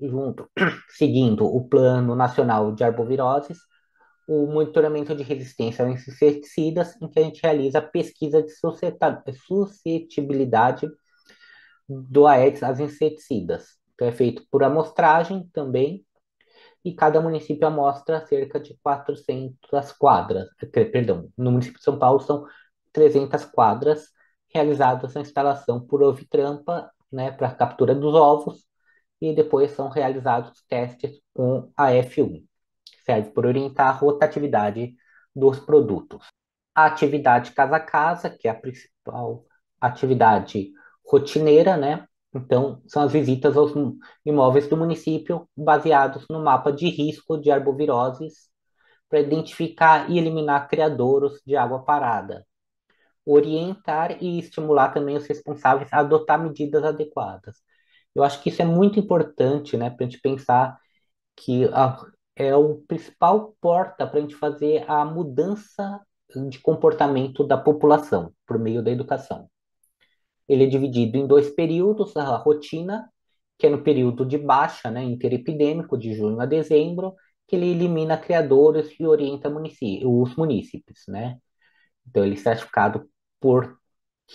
seguindo o Plano Nacional de Arboviroses, o monitoramento de resistência aos inseticidas, em que a gente realiza a pesquisa de suscetibilidade do Aedes aos inseticidas. Então, é feito por amostragem também, e cada município amostra cerca de 400 quadras. Perdão, no município de São Paulo são 300 quadras realizadas na instalação por ovitrampa, né, para captura dos ovos, e depois são realizados testes com a F1, que serve para orientar a rotatividade dos produtos. A atividade casa a casa, que é a principal atividade rotineira, né? Então, são as visitas aos imóveis do município baseados no mapa de risco de arboviroses para identificar e eliminar criadouros de água parada, orientar e estimular também os responsáveis a adotar medidas adequadas. Eu acho que isso é muito importante, né, para a gente pensar que é o principal porta para a gente fazer a mudança de comportamento da população por meio da educação. Ele é dividido em dois períodos, a rotina, que é no período de baixa, né, interepidêmico, de junho a dezembro, que ele elimina criadores e orienta os munícipes, né? Então, ele é certificado por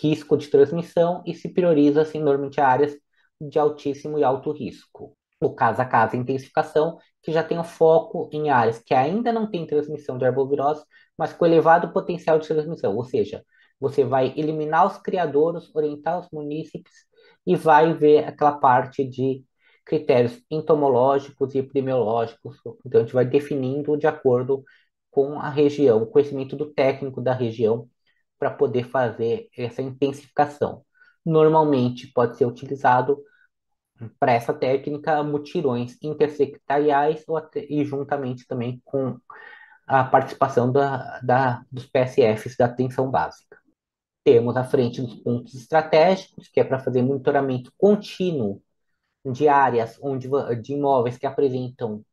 risco de transmissão e se prioriza, assim, normalmente áreas de altíssimo e alto risco. O casa a casa intensificação, que já tem o foco em áreas que ainda não têm transmissão de arbovirose, mas com elevado potencial de transmissão, ou seja, você vai eliminar os criadouros, orientar os munícipes e vai ver aquela parte de critérios entomológicos e epidemiológicos. Então, a gente vai definindo de acordo com a região, o conhecimento do técnico da região, para poder fazer essa intensificação. Normalmente pode ser utilizado para essa técnica, mutirões intersectoriais e juntamente também com a participação dos PSFs da atenção básica. Temos à frente dos pontos estratégicos, que é para fazer monitoramento contínuo de áreas de imóveis que apresentam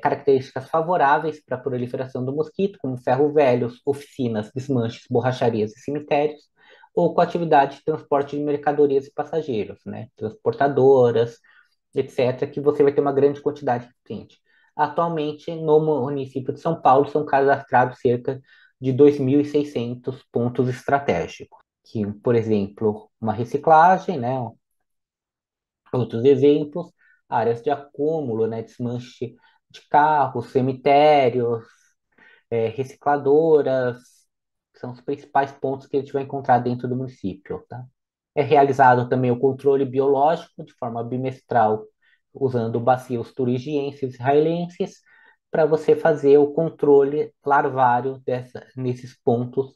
características favoráveis para a proliferação do mosquito, como ferro velhos, oficinas, desmanches, borracharias e cemitérios, ou com atividade de transporte de mercadorias e passageiros, né? Transportadoras, etc., que você vai ter uma grande quantidade de clientes. Atualmente, no município de São Paulo, são cadastrados cerca de 2.600 pontos estratégicos, que, por exemplo, uma reciclagem, né? Outros exemplos, áreas de acúmulo, né? Desmanche de carros, cemitérios, recicladoras, são os principais pontos que a gente vai encontrar dentro do município, tá? É realizado também o controle biológico de forma bimestral, usando bacilos turigienses e israelenses, para você fazer o controle larvário nesses pontos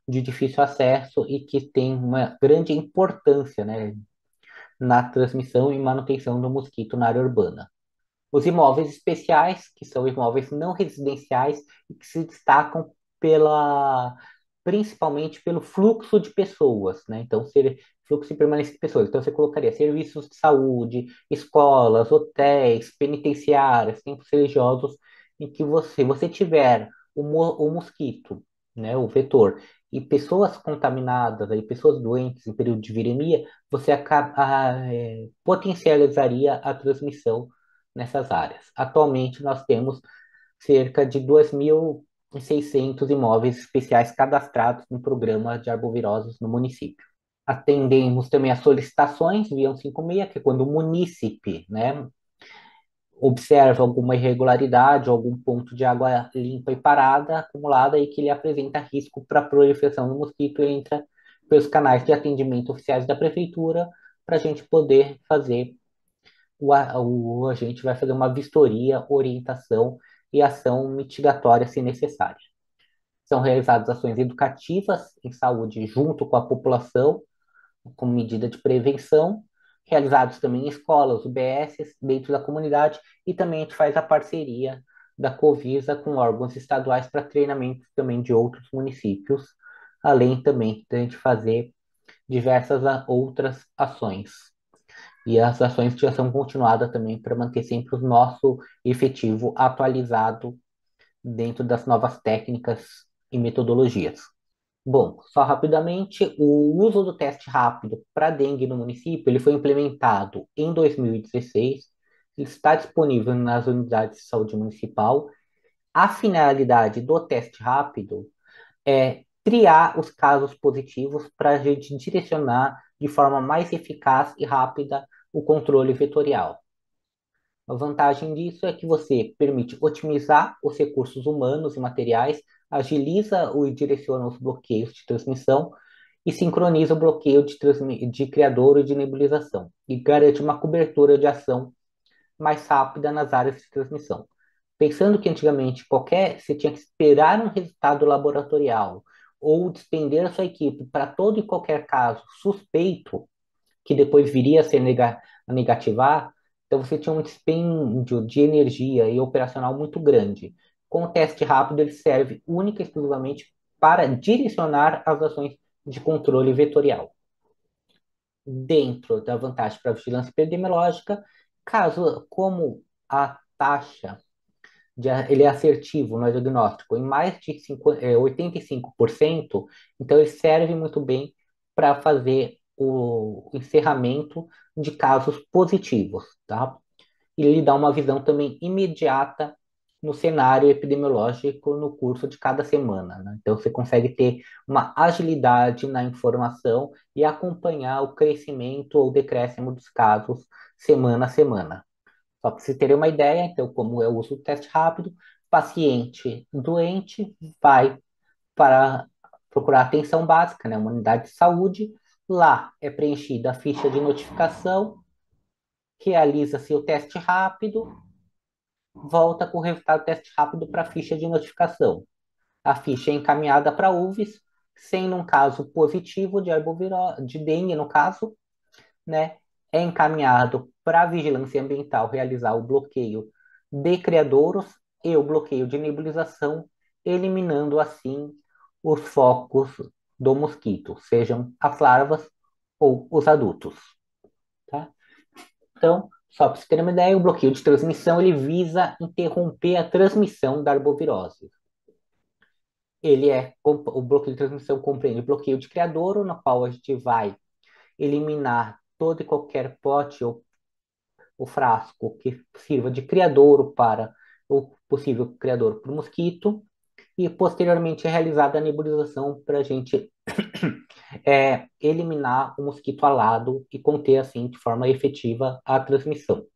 de difícil acesso e que tem uma grande importância, né, na transmissão e manutenção do mosquito na área urbana. Os imóveis especiais, que são imóveis não residenciais e que se destacam pela, principalmente pelo fluxo de pessoas, né? Então, fluxo e permanência de pessoas. Então, você colocaria serviços de saúde, escolas, hotéis, penitenciárias, templos religiosos, em que você tiver o mosquito, né, o vetor, e pessoas contaminadas, aí, pessoas doentes em período de viremia, você potencializaria a transmissão nessas áreas. Atualmente, nós temos cerca de 2.600 imóveis especiais cadastrados no programa de arboviroses no município. Atendemos também as solicitações via 156, que é quando o munícipe, né, observa alguma irregularidade, algum ponto de água limpa e parada acumulada e que ele apresenta risco para a proliferação do mosquito, ele entra pelos canais de atendimento oficiais da prefeitura para a gente poder fazer o agente vai fazer uma vistoria, orientação e ação mitigatória se necessário. São realizadas ações educativas em saúde junto com a população, como medida de prevenção, realizados também em escolas, UBS, dentro da comunidade, e também a gente faz a parceria da Covisa com órgãos estaduais para treinamento também de outros municípios, além também de a gente fazer diversas outras ações e as ações de ação continuada também para manter sempre o nosso efetivo atualizado dentro das novas técnicas e metodologias. Bom, só rapidamente, o uso do teste rápido para dengue no município, ele foi implementado em 2016, ele está disponível nas unidades de saúde municipal. A finalidade do teste rápido é triar os casos positivos para a gente direcionar de forma mais eficaz e rápida o controle vetorial. A vantagem disso é que você permite otimizar os recursos humanos e materiais, agiliza e direciona os bloqueios de transmissão e sincroniza o bloqueio de criador e de nebulização, e garante uma cobertura de ação mais rápida nas áreas de transmissão. Pensando que antigamente você tinha que esperar um resultado laboratorial ou despender a sua equipe para todo e qualquer caso suspeito, que depois viria a ser a negativar, então você tinha um dispêndio de energia e operacional muito grande. Com o teste rápido, ele serve única e exclusivamente para direcionar as ações de controle vetorial. Dentro da vantagem para a vigilância epidemiológica, caso como a taxa ele é assertivo no diagnóstico em mais de 85%, então ele serve muito bem para fazer o encerramento de casos positivos, tá? E ele dá uma visão também imediata no cenário epidemiológico no curso de cada semana, né? Então você consegue ter uma agilidade na informação e acompanhar o crescimento ou decréscimo dos casos semana a semana. Só para vocês terem uma ideia, então, como eu uso o teste rápido, paciente doente vai para procurar atenção básica, né, uma unidade de saúde. Lá é preenchida a ficha de notificação, realiza-se o teste rápido, volta com o resultado do teste rápido para a ficha de notificação. A ficha é encaminhada para a UVS, sendo um caso positivo de dengue, no caso, né? é encaminhado para a vigilância ambiental realizar o bloqueio de criadouros e o bloqueio de nebulização, eliminando assim os focos do mosquito, sejam as larvas ou os adultos, tá? Então, só para você ter uma ideia, o bloqueio de transmissão ele visa interromper a transmissão da arbovirose. O bloqueio de transmissão compreende o bloqueio de criadouro, no qual a gente vai eliminar todo e qualquer pote ou o frasco que sirva de criadouro para o possível criador para o mosquito, e posteriormente é realizada a nebulização para a gente eliminar o mosquito alado e conter, assim, de forma efetiva a transmissão.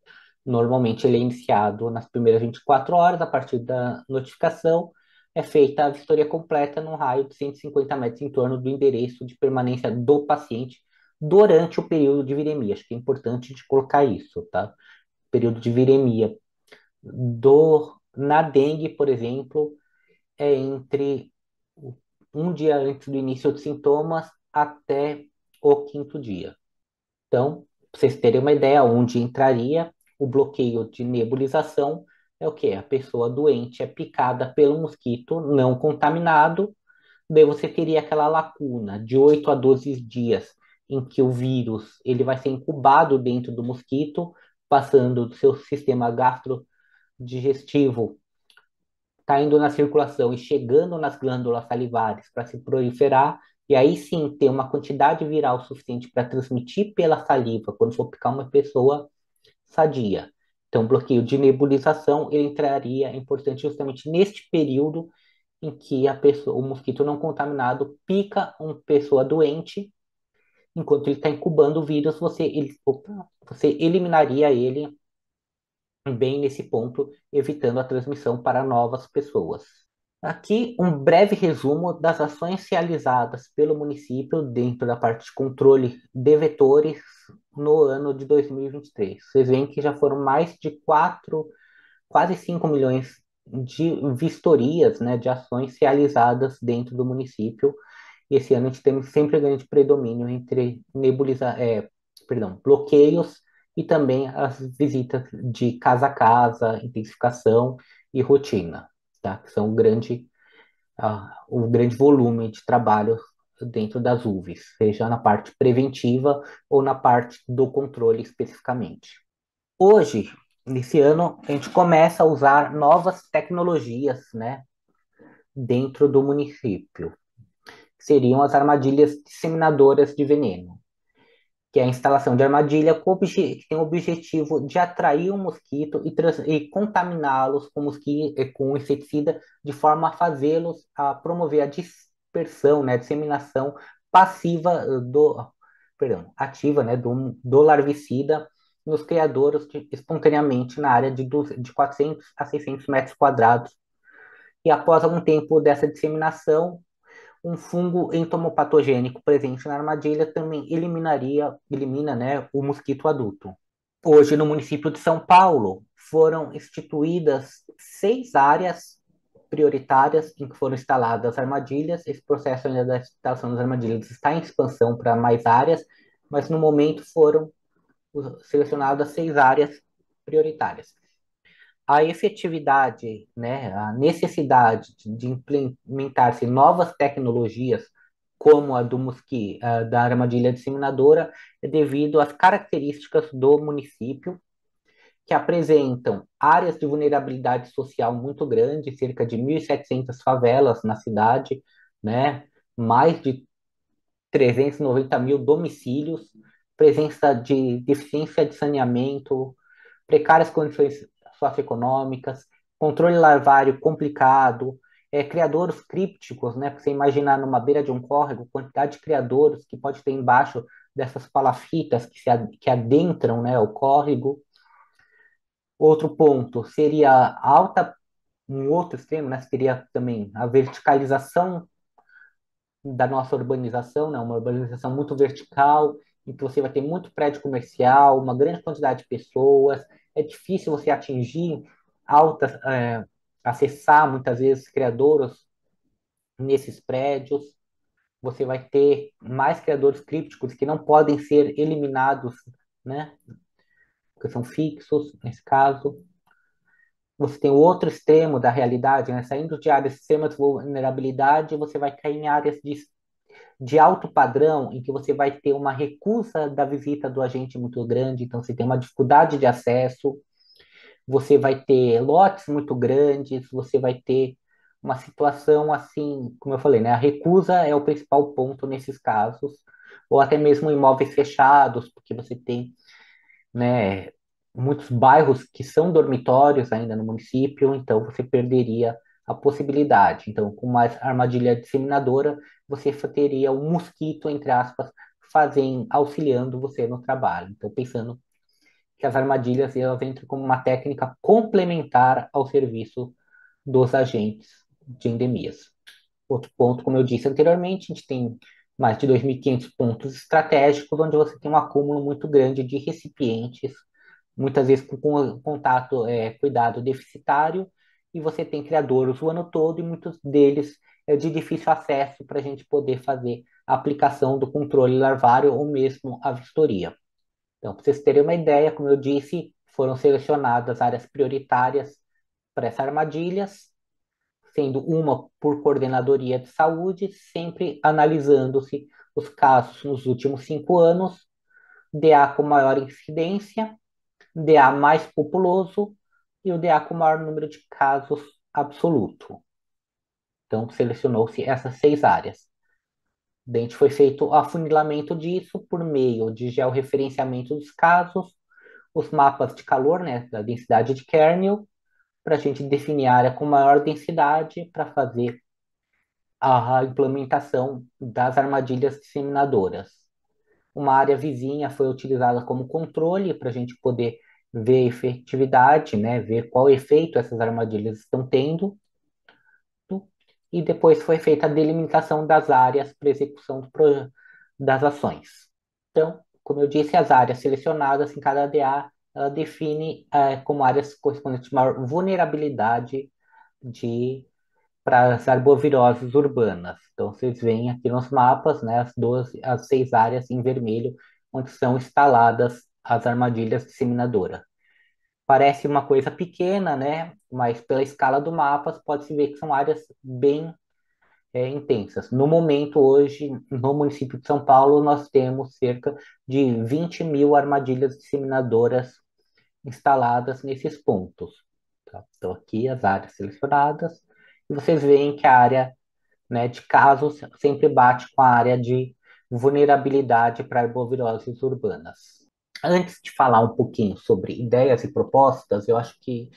Normalmente ele é iniciado nas primeiras 24 horas, a partir da notificação, é feita a vistoria completa num raio de 150 metros em torno do endereço de permanência do paciente durante o período de viremia. Acho que é importante de colocar isso, tá? Período de viremia na dengue, por exemplo, é entre um dia antes do início dos sintomas até o quinto dia. Então, para vocês terem uma ideia, onde entraria o bloqueio de nebulização é o que? A pessoa doente é picada pelo mosquito não contaminado, daí você teria aquela lacuna de 8 a 12 dias em que o vírus ele vai ser incubado dentro do mosquito, passando do seu sistema gastrodigestivo, caindo na circulação e chegando nas glândulas salivares para se proliferar, e aí sim ter uma quantidade viral suficiente para transmitir pela saliva quando for picar uma pessoa sadia. Então, bloqueio de nebulização, ele entraria, é importante justamente neste período em que o mosquito não contaminado pica uma pessoa doente, enquanto ele está incubando o vírus, você eliminaria ele bem nesse ponto, evitando a transmissão para novas pessoas. Aqui, um breve resumo das ações realizadas pelo município dentro da parte de controle de vetores no ano de 2023. Vocês veem que já foram mais de 4, quase 5 milhões de vistorias, né, de ações realizadas dentro do município. E esse ano a gente tem sempre grande predomínio entre bloqueios e também as visitas de casa a casa, intensificação e rotina, tá? Que são o grande volume de trabalho dentro das UVs, seja na parte preventiva ou na parte do controle especificamente. Hoje, nesse ano, a gente começa a usar novas tecnologias, né, dentro do município, que seriam as armadilhas disseminadoras de veneno, que é a instalação de armadilha que tem o objetivo de atrair o mosquito e contaminá-los com inseticida, de forma a fazê-los a promover a dispersão, né, a disseminação passiva ativa, né, do larvicida nos criadouros espontaneamente na área de 400 a 600 metros quadrados. E após algum tempo dessa disseminação, um fungo entomopatogênico presente na armadilha também elimina, né, o mosquito adulto. Hoje, no município de São Paulo, foram instituídas 6 áreas prioritárias em que foram instaladas armadilhas. Esse processo ainda da instalação das armadilhas está em expansão para mais áreas, mas no momento foram selecionadas 6 áreas prioritárias. A efetividade, né, a necessidade de implementar-se novas tecnologias, como a da armadilha disseminadora, é devido às características do município, que apresentam áreas de vulnerabilidade social muito grande, cerca de 1.700 favelas na cidade, né, mais de 390 mil domicílios, presença de deficiência de saneamento, precárias condições socioeconômicas, controle larvário complicado, criadouros crípticos, né? Você imaginar numa beira de um córrego, quantidade de criadouros que pode ter embaixo dessas palafitas que adentram, né, o córrego. Outro ponto seria um outro extremo, né? Seria também a verticalização da nossa urbanização, né? Uma urbanização muito vertical, em que você vai ter muito prédio comercial, uma grande quantidade de pessoas, é difícil você atingir altas, acessar muitas vezes criadouros nesses prédios. Você vai ter mais criadores crípticos que não podem ser eliminados né? Porque são fixos, nesse caso. Você tem o outro extremo da realidade, né? Saindo de áreas de extrema vulnerabilidade, você vai cair em áreas de alto padrão, em que você vai ter uma recusa da visita do agente muito grande, então você tem uma dificuldade de acesso, você vai ter lotes muito grandes, você vai ter uma situação assim, como eu falei, né? A recusa é o principal ponto nesses casos, ou até mesmo imóveis fechados, porque você tem, né, muitos bairros que são dormitórios ainda no município, então você perderia a possibilidade. Então, com uma armadilha disseminadora, você teria um mosquito, entre aspas, fazendo, auxiliando você no trabalho. Então, pensando que as armadilhas elas entram como uma técnica complementar ao serviço dos agentes de endemias. Outro ponto, como eu disse anteriormente, a gente tem mais de 2.500 pontos estratégicos, onde você tem um acúmulo muito grande de recipientes, muitas vezes com contato, cuidado deficitário, e você tem criadores o ano todo, e muitos deles de difícil acesso para a gente poder fazer a aplicação do controle larvário ou mesmo a vistoria. Então, para vocês terem uma ideia, como eu disse, foram selecionadas áreas prioritárias para essas armadilhas, sendo uma por coordenadoria de saúde, sempre analisando-se os casos nos últimos 5 anos, DA com maior incidência, DA mais populoso e o DA com maior número de casos absoluto. Então, selecionou-se essas 6 áreas. Daí foi feito o afunilamento disso por meio de georreferenciamento dos casos, os mapas de calor, né, da densidade de kernel, para a gente definir a área com maior densidade para fazer a implementação das armadilhas disseminadoras. Uma área vizinha foi utilizada como controle para a gente poder ver a efetividade, né, ver qual efeito essas armadilhas estão tendo, e depois foi feita a delimitação das áreas para execução das ações. Então, como eu disse, as áreas selecionadas em cada ADA, ela define como áreas correspondentes de maior vulnerabilidade de para as arboviroses urbanas. Então, vocês veem aqui nos mapas, né, as 6 áreas em vermelho, onde são instaladas as armadilhas disseminadoras. Parece uma coisa pequena, né, mas pela escala do mapa, pode-se ver que são áreas bem intensas. No momento, hoje, no município de São Paulo, nós temos cerca de 20.000 armadilhas disseminadoras instaladas nesses pontos. Tá? Então, aqui as áreas selecionadas, e vocês veem que a área, né, de casos sempre bate com a área de vulnerabilidade para arboviroses urbanas. Antes de falar um pouquinho sobre ideias e propostas, eu acho que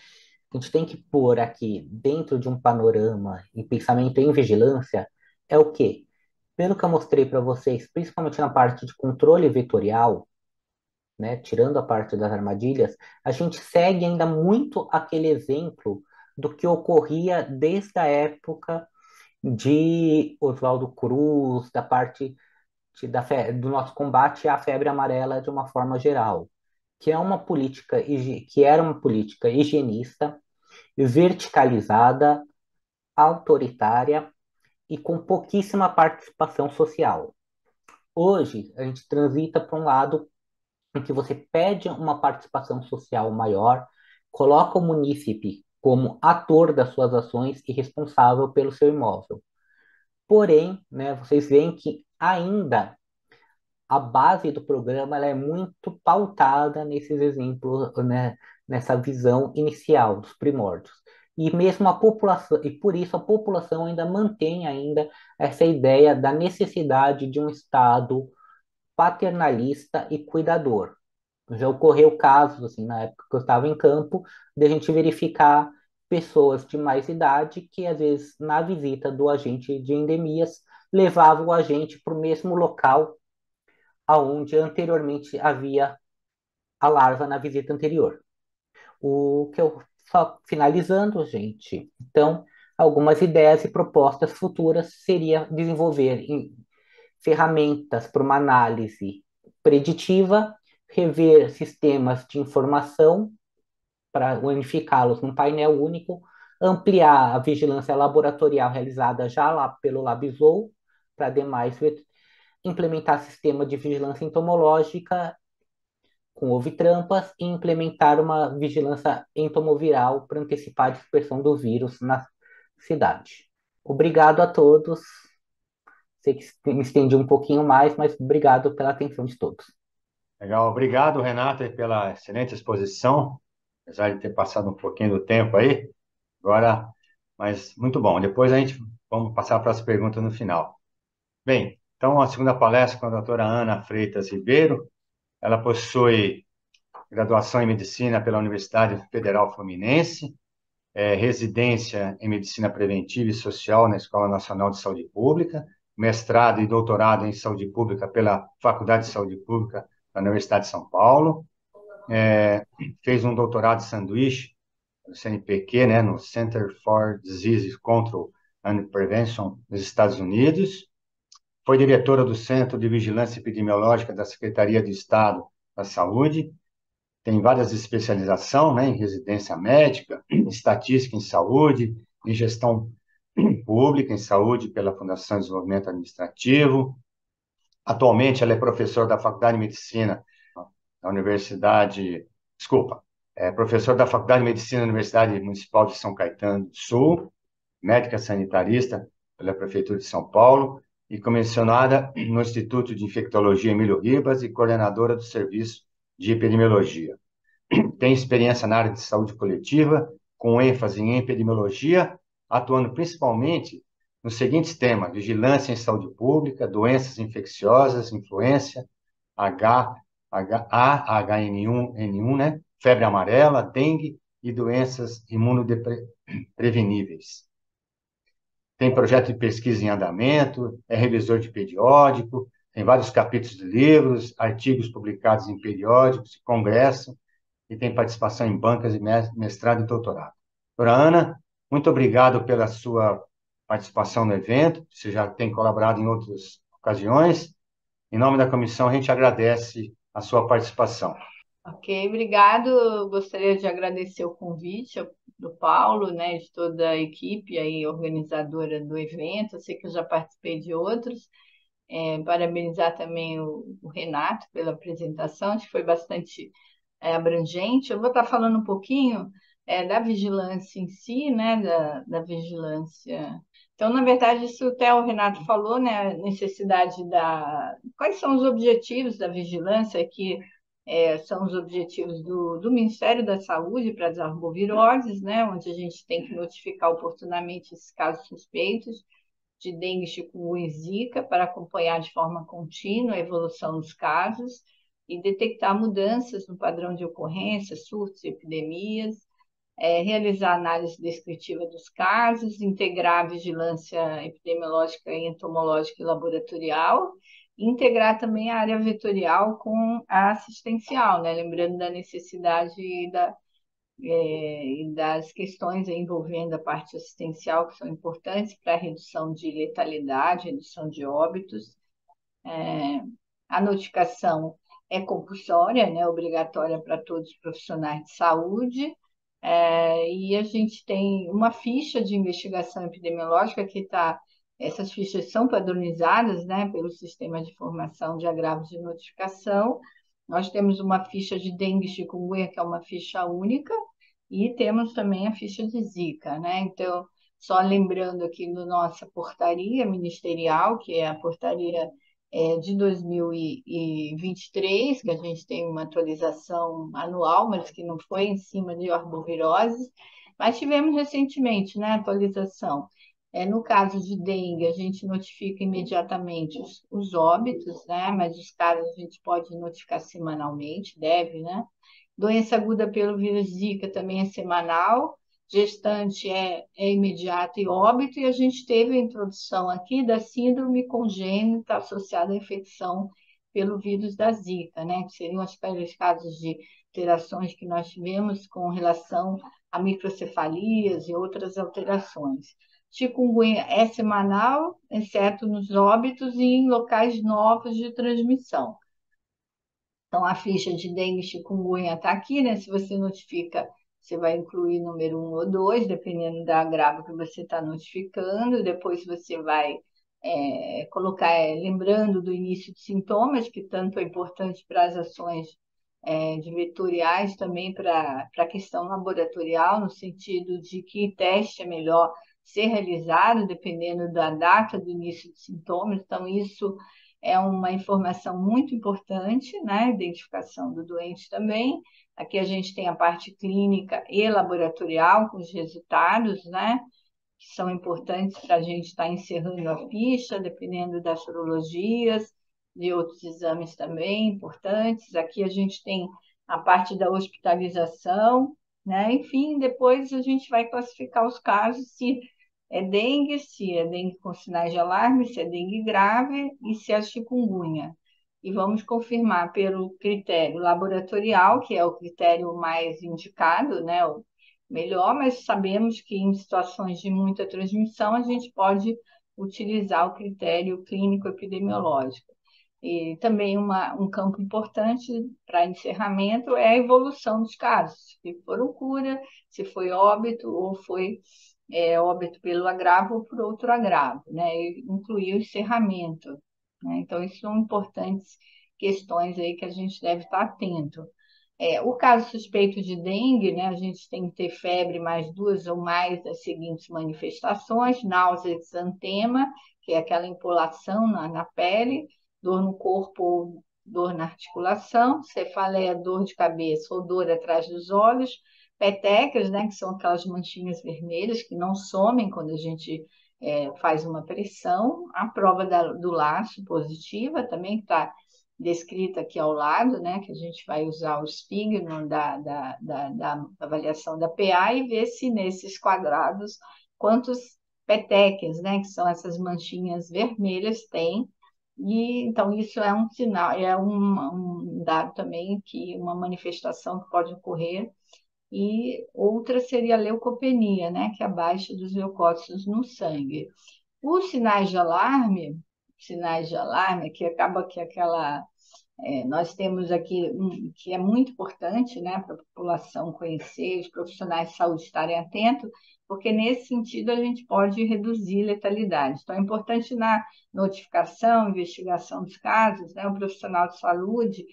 a gente tem que pôr aqui dentro de um panorama e pensamento em vigilância é o quê? Pelo que eu mostrei para vocês, principalmente na parte de controle vetorial, né, tirando a parte das armadilhas, a gente segue ainda muito aquele exemplo do que ocorria desde a época de Oswaldo Cruz, da parte do nosso combate à febre amarela de uma forma geral, que é uma política que era uma política higienista, verticalizada, autoritária e com pouquíssima participação social. Hoje, a gente transita para um lado em que você pede uma participação social maior, coloca o munícipe como ator das suas ações e responsável pelo seu imóvel. Porém, né, vocês veem que ainda a base do programa ela é muito pautada nesses exemplos, né, nessa visão inicial dos primórdios. E mesmo a população, e por isso a população ainda mantém ainda essa ideia da necessidade de um Estado paternalista e cuidador. Já ocorreu casos, assim, na época que eu estava em campo, de a gente verificar pessoas de mais idade que, às vezes, na visita do agente de endemias, levavam o agente para o mesmo local aonde anteriormente havia a larva na visita anterior. O que eu só finalizando, gente. Então, algumas ideias e propostas futuras seria desenvolver ferramentas para uma análise preditiva, rever sistemas de informação para unificá-los num painel único, ampliar a vigilância laboratorial realizada já lá pelo LabZou para demais implementar sistema de vigilância entomológica com ovitrampas e implementar uma vigilância entomoviral para antecipar a dispersão do vírus na cidade. Obrigado a todos. Sei que me estendi um pouquinho mais, mas obrigado pela atenção de todos. Legal, obrigado, Renato, pela excelente exposição, apesar de ter passado um pouquinho do tempo aí. Agora, mas muito bom. Depois a gente vamos passar para as perguntas no final. Bem, então a segunda palestra com a doutora Ana Freitas Ribeiro. Ela possui graduação em medicina pela Universidade Federal Fluminense, residência em medicina preventiva e social na Escola Nacional de Saúde Pública, mestrado e doutorado em saúde pública pela Faculdade de Saúde Pública da Universidade de São Paulo, fez um doutorado de sanduíche no CNPq, né, no Center for Disease Control and Prevention dos Estados Unidos, foi diretora do Centro de Vigilância Epidemiológica da Secretaria de Estado da Saúde, tem várias especializações, né, em residência médica, estatística em saúde, em gestão pública em saúde pela Fundação de Desenvolvimento Administrativo. Atualmente, ela é professora da Faculdade de Medicina da Universidade, desculpa, é professor da Faculdade de Medicina da Universidade Municipal de São Caetano do Sul, médica sanitarista pela Prefeitura de São Paulo e comissionada no Instituto de Infectologia Emílio Ribas e coordenadora do Serviço de Epidemiologia. Tem experiência na área de saúde coletiva, com ênfase em epidemiologia, atuando principalmente nos seguintes temas: vigilância em saúde pública, doenças infecciosas, influenza, H1N1, né? Febre amarela, dengue e doenças imunopreveníveis. Tem projeto de pesquisa em andamento, é revisor de periódico, tem vários capítulos de livros, artigos publicados em periódicos e congressos, e tem participação em bancas de mestrado e doutorado. Doutora Ana, muito obrigado pela sua participação no evento, você já tem colaborado em outras ocasiões. Em nome da comissão, a gente agradece a sua participação. Ok, obrigado. Eu gostaria de agradecer o convite do Paulo, né, de toda a equipe aí organizadora do evento. Eu sei que eu já participei de outros. Parabenizar também o Renato pela apresentação, acho que foi bastante abrangente. Eu vou estar falando um pouquinho da vigilância em si, né, da vigilância. Então, na verdade, isso até o Renato falou, né, a necessidade Quais são os objetivos da vigilância que são os objetivos do Ministério da Saúde para as arboviroses, né, onde a gente tem que notificar oportunamente esses casos suspeitos de dengue, chikungunya e zika para acompanhar de forma contínua a evolução dos casos e detectar mudanças no padrão de ocorrência, surtos e epidemias, realizar análise descritiva dos casos, integrar a vigilância epidemiológica, entomológica e laboratorial, e integrar também a área vetorial com a assistencial, né? Lembrando da necessidade e das questões envolvendo a parte assistencial, que são importantes para a redução de letalidade, redução de óbitos. A notificação é compulsória, né, obrigatória para todos os profissionais de saúde, e a gente tem uma ficha de investigação epidemiológica que está. Essas fichas são padronizadas, né, pelo Sistema de Informação de Agravos de Notificação. Nós temos uma ficha de dengue e chikungunya, que é uma ficha única, e temos também a ficha de Zika, né? Então, só lembrando aqui da nossa portaria ministerial, que é a portaria de 2023, que a gente tem uma atualização anual, mas que não foi em cima de arbovirose, mas tivemos recentemente, né, atualização. No caso de dengue, a gente notifica imediatamente os óbitos, né, mas os casos a gente pode notificar semanalmente, deve, né? Doença aguda pelo vírus Zika também é semanal, gestante é imediato e óbito, e a gente teve a introdução aqui da síndrome congênita associada à infecção pelo vírus da Zika, né? Que seriam os casos de alterações que nós tivemos com relação a microcefalias e outras alterações. Chikungunya é semanal, exceto nos óbitos e em locais novos de transmissão. Então, a ficha de dengue e chikungunya está aqui, né? Se você notifica, você vai incluir número 1 ou 2, dependendo da agravo que você está notificando. Depois você vai colocar, lembrando do início de sintomas, que tanto é importante para as ações de vetoriais também para a questão laboratorial, no sentido de que teste é melhor ser realizado, dependendo da data do início de sintomas. Então, isso é uma informação muito importante, né? Identificação do doente também. Aqui a gente tem a parte clínica e laboratorial, com os resultados, né? Que são importantes para a gente estar encerrando a ficha, dependendo das sorologias, de outros exames também importantes. Aqui a gente tem a parte da hospitalização, né? Enfim, depois a gente vai classificar os casos, se é dengue com sinais de alarme, se é dengue grave e se é chikungunya. E vamos confirmar pelo critério laboratorial, que é o critério mais indicado, né? O melhor, mas sabemos que em situações de muita transmissão a gente pode utilizar o critério clínico-epidemiológico. E também um campo importante para encerramento é a evolução dos casos, se foram cura, se foi óbito ou foi óbito pelo agravo ou por outro agravo, né? E incluir o encerramento, né? Então, isso são importantes questões aí que a gente deve estar atento. O caso suspeito de dengue, né, a gente tem que ter febre mais duas ou mais das seguintes manifestações: náusea, exantema, que é aquela empolação na pele, dor no corpo ou dor na articulação, cefaleia, dor de cabeça ou dor atrás dos olhos, petecas, né, que são aquelas manchinhas vermelhas que não somem quando a gente faz uma pressão, a prova do laço positiva também, que está descrita aqui ao lado, né, que a gente vai usar o signo da avaliação da PA e ver se nesses quadrados quantos petequias, né, que são essas manchinhas vermelhas, tem. E então isso é um sinal, um dado também que uma manifestação que pode ocorrer. E outra seria a leucopenia, né, que é a baixa dos leucócitos no sangue. Os sinais de alarme, que acaba que nós temos aqui que é muito importante, né, para a população conhecer, os profissionais de saúde estarem atentos, porque nesse sentido a gente pode reduzir letalidade. Então, é importante na notificação, investigação dos casos, né, o profissional de saúde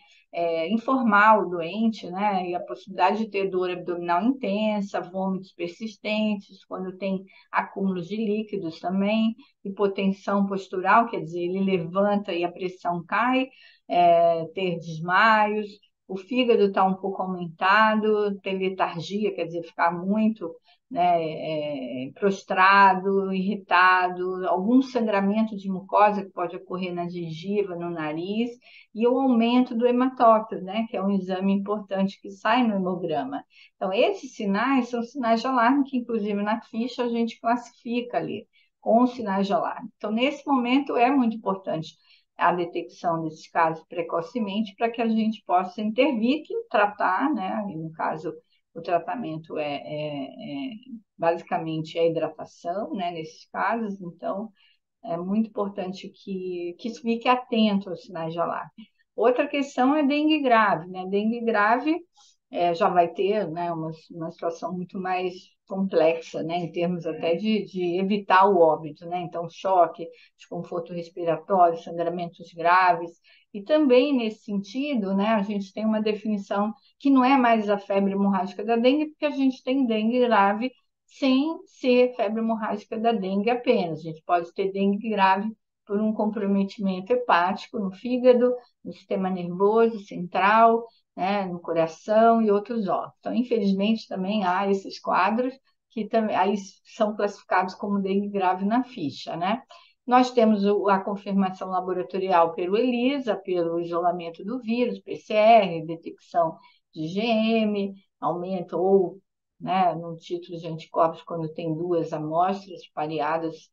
informar o doente, né, e a possibilidade de ter dor abdominal intensa, vômitos persistentes, quando tem acúmulos de líquidos também, hipotensão postural, quer dizer, ele levanta e a pressão cai, ter desmaios, o fígado está um pouco aumentado, ter letargia, quer dizer, ficar muito, né, prostrado, irritado, algum sangramento de mucosa que pode ocorrer na gengiva, no nariz, e o aumento do hematócrito, né, que é um exame importante que sai no hemograma. Então, esses sinais são sinais de alarme que, inclusive, na ficha a gente classifica ali, com os sinais de alarme. Então, nesse momento, é muito importante a detecção desses casos precocemente para que a gente possa intervir e tratar, né? E no caso, o tratamento basicamente a hidratação, né? Nesses casos, então é muito importante que se fique atento aos sinais de alarme. Outra questão é dengue grave, né? Dengue grave já vai ter, né, uma situação muito mais complexa, né, em termos até de evitar o óbito, né? Então, choque, desconforto respiratório, sangramentos graves. E também, nesse sentido, né, a gente tem uma definição que não é mais a febre hemorrágica da dengue, porque a gente tem dengue grave sem ser febre hemorrágica da dengue apenas. A gente pode ter dengue grave por um comprometimento hepático no fígado, no sistema nervoso central, né, no coração e outros órgãos. Então, infelizmente, também há esses quadros que também aí são classificados como dengue grave na ficha, né? Nós temos a confirmação laboratorial pelo ELISA, pelo isolamento do vírus, PCR, detecção de IgM, aumento ou, né, no título de anticorpos quando tem duas amostras pareadas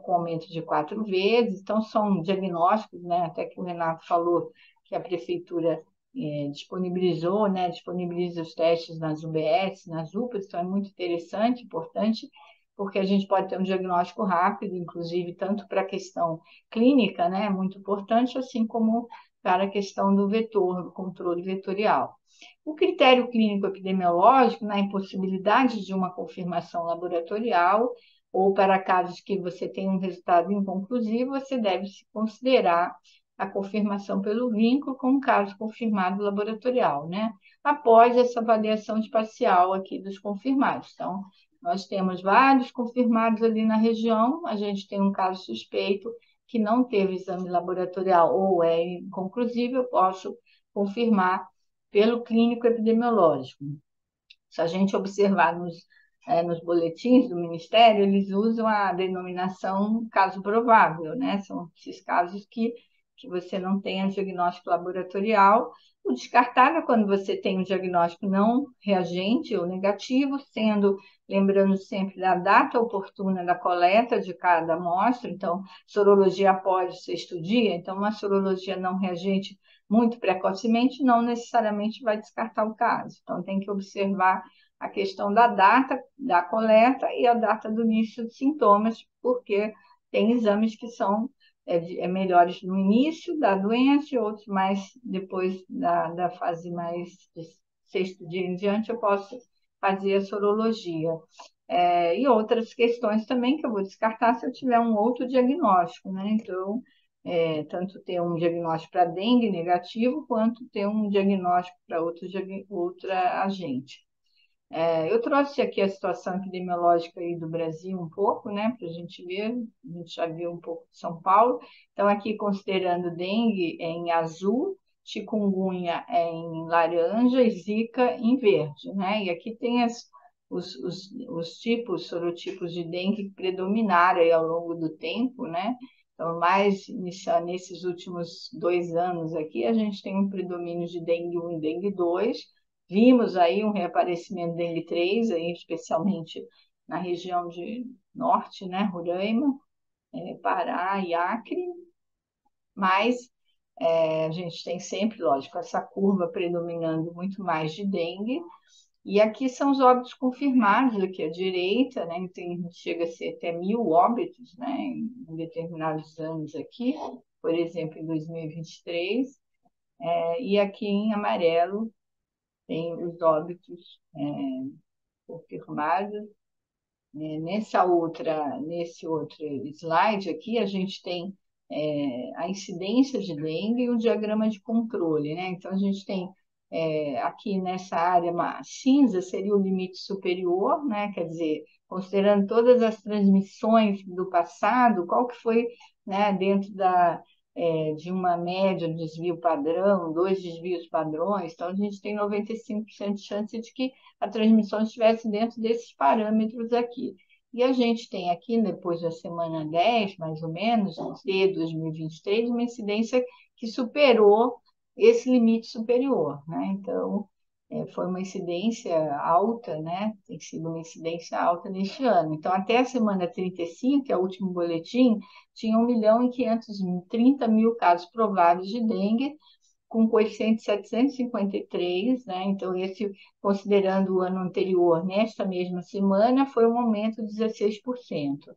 com aumento de 4 vezes. Então, são diagnósticos, né, até que o Renato falou que a prefeitura disponibilizou, né, disponibiliza os testes nas UBS, nas UPAs, então é muito interessante, importante, porque a gente pode ter um diagnóstico rápido, inclusive tanto para a questão clínica, né, muito importante, assim como para a questão do vetor, do controle vetorial. O critério clínico epidemiológico, na impossibilidade de uma confirmação laboratorial, ou para casos que você tem um resultado inconclusivo, você deve se considerar a confirmação pelo vínculo com o caso confirmado laboratorial, né? Após essa avaliação espacial aqui dos confirmados. Então, nós temos vários confirmados ali na região, a gente tem um caso suspeito que não teve exame laboratorial ou é inconclusivo, eu posso confirmar pelo clínico epidemiológico. Se a gente observar nos boletins do Ministério, eles usam a denominação caso provável, né? São esses casos que você não tem diagnóstico laboratorial. O descartável é quando você tem um diagnóstico não reagente ou negativo, lembrando sempre da data oportuna da coleta de cada amostra, então, sorologia após o sexto dia, então, uma sorologia não reagente muito precocemente não necessariamente vai descartar o caso. Então, tem que observar a questão da data da coleta e a data do início de sintomas, porque tem exames que são melhores no início da doença e outros mais depois da fase mais de sexto dia em diante, eu posso fazer a sorologia. E outras questões também que eu vou descartar se eu tiver um outro diagnóstico, né? Então, tanto ter um diagnóstico para dengue negativo, quanto ter um diagnóstico para outra agente. Eu trouxe aqui a situação epidemiológica aí do Brasil um pouco, né, para a gente ver, a gente já viu um pouco de São Paulo. Então, aqui considerando dengue em azul, chikungunya em laranja e zika em verde, né? E aqui tem os sorotipos de dengue que predominaram aí ao longo do tempo, né? Então, nesses últimos 2 anos aqui, a gente tem um predomínio de dengue 1 e dengue 2. Vimos aí um reaparecimento dengue 3, aí, especialmente na região de norte, né? Roraima, Pará e Acre. Mas a gente tem sempre, lógico, essa curva predominando muito mais de dengue. E aqui são os óbitos confirmados, aqui à direita, né? Chega a ser até 1.000 óbitos, né? Em determinados anos aqui, por exemplo, em 2023. E aqui em amarelo tem os óbitos confirmados. Nesse outro slide aqui, a gente tem a incidência de dengue e o diagrama de controle, né? Então, a gente tem aqui nessa área cinza seria o limite superior, né? Quer dizer, considerando todas as transmissões do passado, qual que foi, né, dentro de uma média de desvio padrão, 2 desvios padrões, então a gente tem 95% de chance de que a transmissão estivesse dentro desses parâmetros aqui. E a gente tem aqui, depois da semana 10, mais ou menos, de 2023, uma incidência que superou esse limite superior, né? Então, foi uma incidência alta, né? Tem sido uma incidência alta neste ano. Então, até a semana 35, que é o último boletim, tinha 1.530.000 casos prováveis de dengue, com coeficiente 753, né? Então, considerando o ano anterior, nesta mesma semana, foi um aumento de 16%.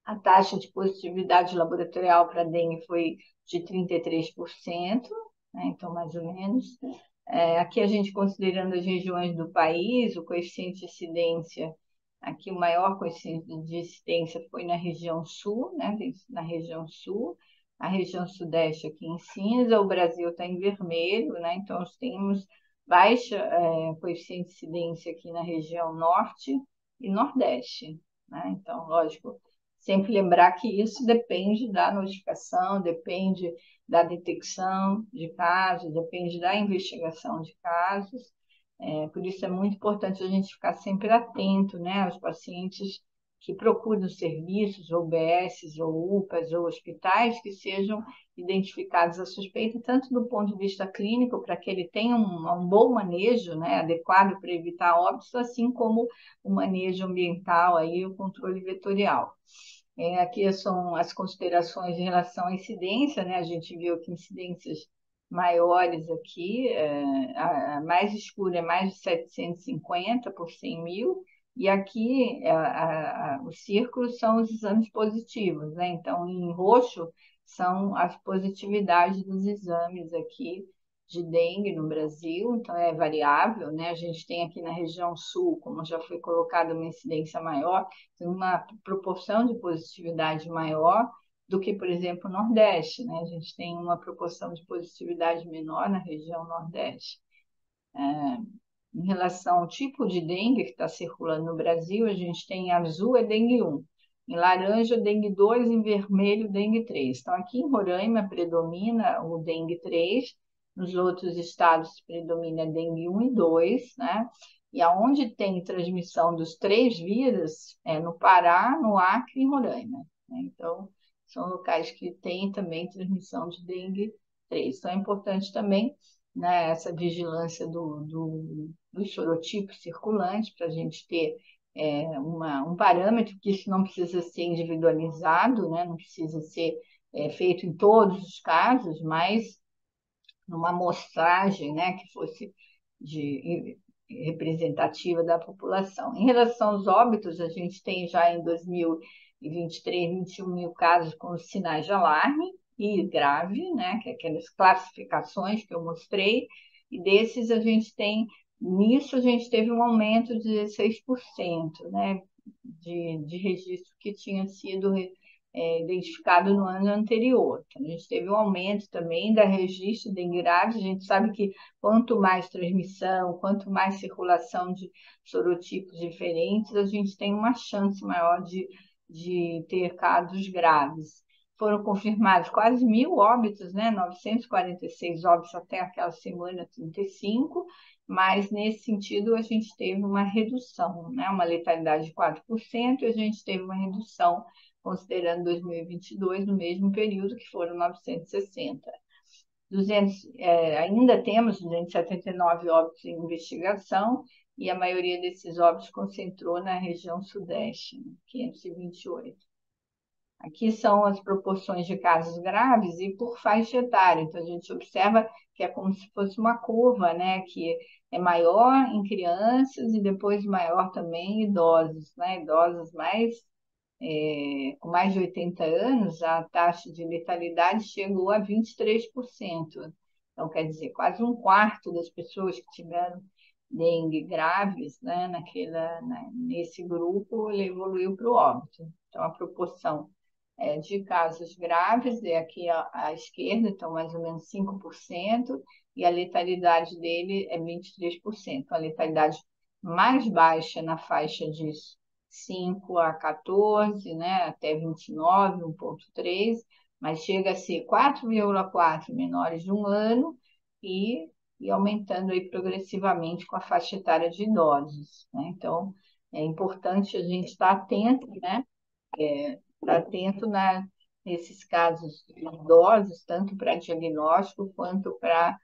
A taxa de positividade laboratorial para dengue foi de 33%, né? Então, mais ou menos. Aqui a gente considerando as regiões do país, o coeficiente de incidência, aqui o maior coeficiente de incidência foi na região sul, né? Na região sul, a região sudeste aqui em cinza, o Brasil está em vermelho, né? Então nós temos baixa coeficiente de incidência aqui na região norte e nordeste, né? Então, lógico, sempre lembrar que isso depende da notificação, depende da detecção de casos, depende da investigação de casos. Por isso é muito importante a gente ficar sempre atento, né, aos pacientes que procuram serviços, ou UBSs, ou UPAs, ou hospitais, que sejam identificados a suspeita, tanto do ponto de vista clínico, para que ele tenha um bom manejo, né, adequado para evitar óbitos, assim como o manejo ambiental, aí, o controle vetorial. Aqui são as considerações em relação à incidência, né? A gente viu que incidências maiores aqui, a mais escura é mais de 750 por 100 mil, e aqui os círculos são os exames positivos, né? Então, em roxo são as positividades dos exames aqui de dengue no Brasil, então é variável, né? A gente tem aqui na região sul, como já foi colocado, uma incidência maior, tem uma proporção de positividade maior, do que, por exemplo, o Nordeste, né? A gente tem uma proporção de positividade menor na região Nordeste. Em relação ao tipo de dengue que está circulando no Brasil, a gente tem em azul é dengue 1, em laranja dengue 2, em vermelho dengue 3. Então, aqui em Roraima predomina o dengue 3, nos outros estados predomina dengue 1 e 2, né? E aonde tem transmissão dos três vírus é no Pará, no Acre e em Roraima, né? Então, são locais que têm também transmissão de dengue 3. Então, é importante também, né, essa vigilância dos sorotipos circulantes, para a gente ter um parâmetro, que isso não precisa ser individualizado, né, não precisa ser feito em todos os casos, mas numa amostragem, né, que fosse representativa da população. Em relação aos óbitos, a gente tem já em 2023, 21 mil casos com sinais de alarme e grave, né, que é aquelas classificações que eu mostrei, e desses nisso a gente teve um aumento de 16%, né, de registro que tinha sido identificado no ano anterior. Então, a gente teve um aumento também da registro de dengue grave. A gente sabe que quanto mais transmissão, quanto mais circulação de sorotipos diferentes, a gente tem uma chance maior de ter casos graves. Foram confirmados quase 1.000 óbitos, né? 946 óbitos até aquela semana 35, mas nesse sentido a gente teve uma redução, né? Uma letalidade de 4%, e a gente teve uma redução considerando 2022, no mesmo período, que foram 960. Ainda temos 279 óbitos em investigação, e a maioria desses óbitos concentrou na região sudeste, 528. Aqui são as proporções de casos graves e por faixa etária. Então, a gente observa que é como se fosse uma curva, né? Que é maior em crianças e depois maior também em idosos, né? Idosos com mais de 80 anos, a taxa de letalidade chegou a 23%. Então, quer dizer, quase um quarto das pessoas que tiveram dengue graves, né, nesse grupo, ele evoluiu para o óbito. Então, a proporção de casos graves é aqui à esquerda, então mais ou menos 5%, e a letalidade dele é 23%. A letalidade mais baixa na faixa de 5 a 14, né, até 29, 1,3, mas chega a ser 4,4 menores de um ano e aumentando aí progressivamente com a faixa etária de idosos, né? Então, é importante a gente estar atento, né? Estar atento nesses casos idosos, tanto para diagnóstico quanto para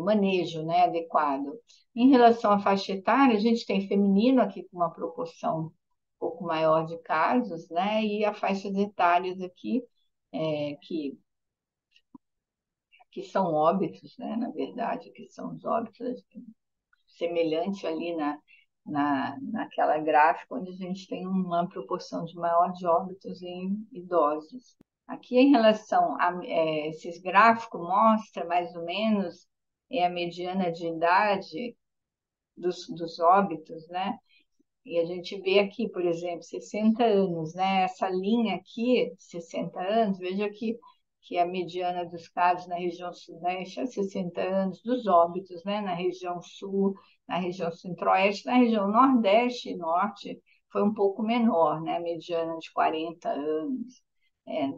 manejo, né, adequado. Em relação à faixa etária, a gente tem feminino aqui com uma proporção um pouco maior de casos, né, e as faixas etárias aqui, que são óbitos, né, na verdade, que são os óbitos, semelhante ali naquela gráfica onde a gente tem uma proporção de maior de óbitos em idosos. Aqui, em relação a esses gráficos, mostra mais ou menos a mediana de idade dos óbitos, né? E a gente vê aqui, por exemplo, 60 anos, né? Essa linha aqui, 60 anos, veja que a mediana dos casos na região sudeste é 60 anos, dos óbitos, né? Na região sul, na região centro-oeste, na região nordeste e norte foi um pouco menor, né? A mediana de 40 anos.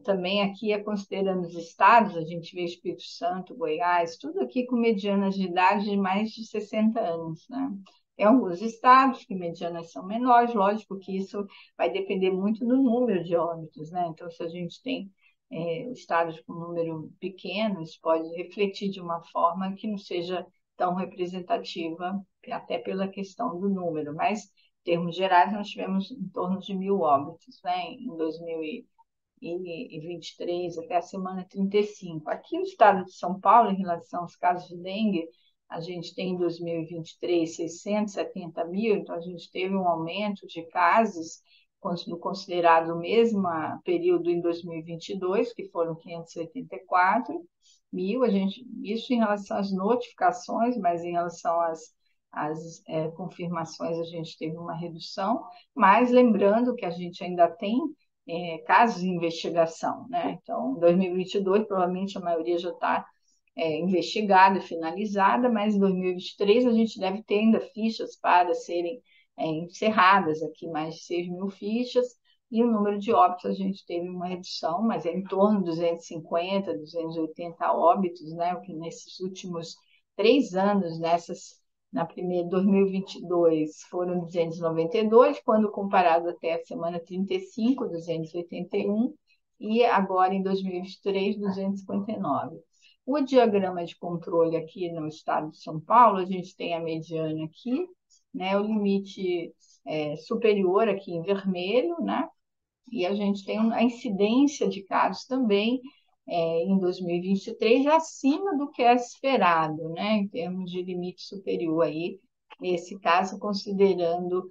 Também aqui considerando os estados, a gente vê Espírito Santo, Goiás, tudo aqui com medianas de idade de mais de 60 anos, né? Tem alguns estados que medianas são menores, lógico que isso vai depender muito do número de óbitos, né? Então, se a gente tem estados com número pequeno, isso pode refletir de uma forma que não seja tão representativa, até pela questão do número, mas, em termos gerais, nós tivemos em torno de 1.000 óbitos, né? Em 2023 até a semana 35. Aqui no estado de São Paulo, em relação aos casos de dengue, a gente tem em 2023 670 mil, então a gente teve um aumento de casos considerado o mesmo período em 2022, que foram 584 mil, isso em relação às notificações, mas em relação às confirmações a gente teve uma redução, mas lembrando que a gente ainda tem casos de investigação, né? Então, em 2022, provavelmente a maioria já está investigada e finalizada, mas em 2023 a gente deve ter ainda fichas para serem encerradas aqui, mais de 6 mil fichas, e o número de óbitos a gente teve uma redução, mas é em torno de 250, 280 óbitos, né? O que nesses últimos 3 anos, na primeira 2022 foram 292, quando comparado até a semana 35, 281, e agora em 2023, 259. O diagrama de controle aqui no estado de São Paulo, a gente tem a mediana aqui, né, o limite superior aqui em vermelho, né, e a gente tem a incidência de casos também em 2023 acima do que é esperado, né, em termos de limite superior aí, nesse caso, considerando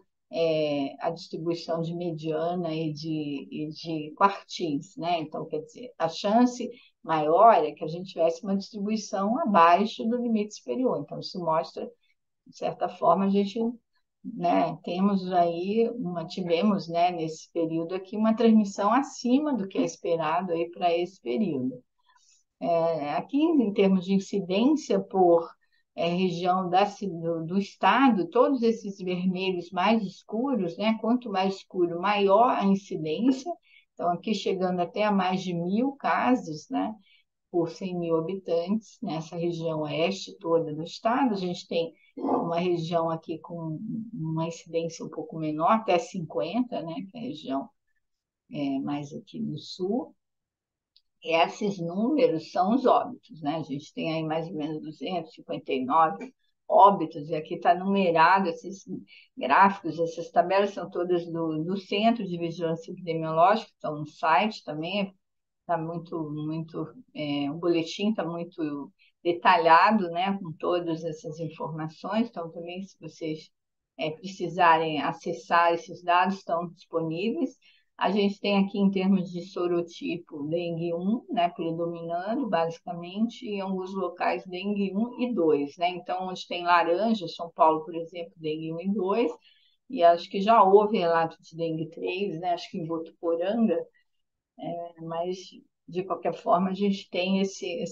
a distribuição de mediana e de quartis, né? Então, quer dizer, a chance maior é que a gente tivesse uma distribuição abaixo do limite superior. Então, isso mostra, de certa forma, a gente, né, tivemos, né, nesse período aqui, uma transmissão acima do que é esperado aí para esse período. Aqui, em termos de incidência por região do estado, todos esses vermelhos mais escuros, né? Quanto mais escuro, maior a incidência. Então, aqui chegando até a mais de 1.000 casos, né? Por 100 mil habitantes, nessa região oeste toda do estado. A gente tem uma região aqui com uma incidência um pouco menor, até 50, né? Que é a região mais aqui no sul. Esses números são os óbitos, né? A gente tem aí mais ou menos 259 óbitos, e aqui está numerado esses gráficos, essas tabelas são todas do Centro de Vigilância Epidemiológica, estão no site também, está o boletim está muito detalhado, né, com todas essas informações, então também se vocês precisarem acessar esses dados, estão disponíveis. A gente tem aqui, em termos de sorotipo, dengue 1, né, predominando, basicamente, e em alguns locais dengue 1 e 2, né? Então, onde tem laranja, São Paulo, por exemplo, dengue 1 e 2, e acho que já houve relato de dengue 3, né? Acho que em Votuporanga, mas de qualquer forma a gente tem esse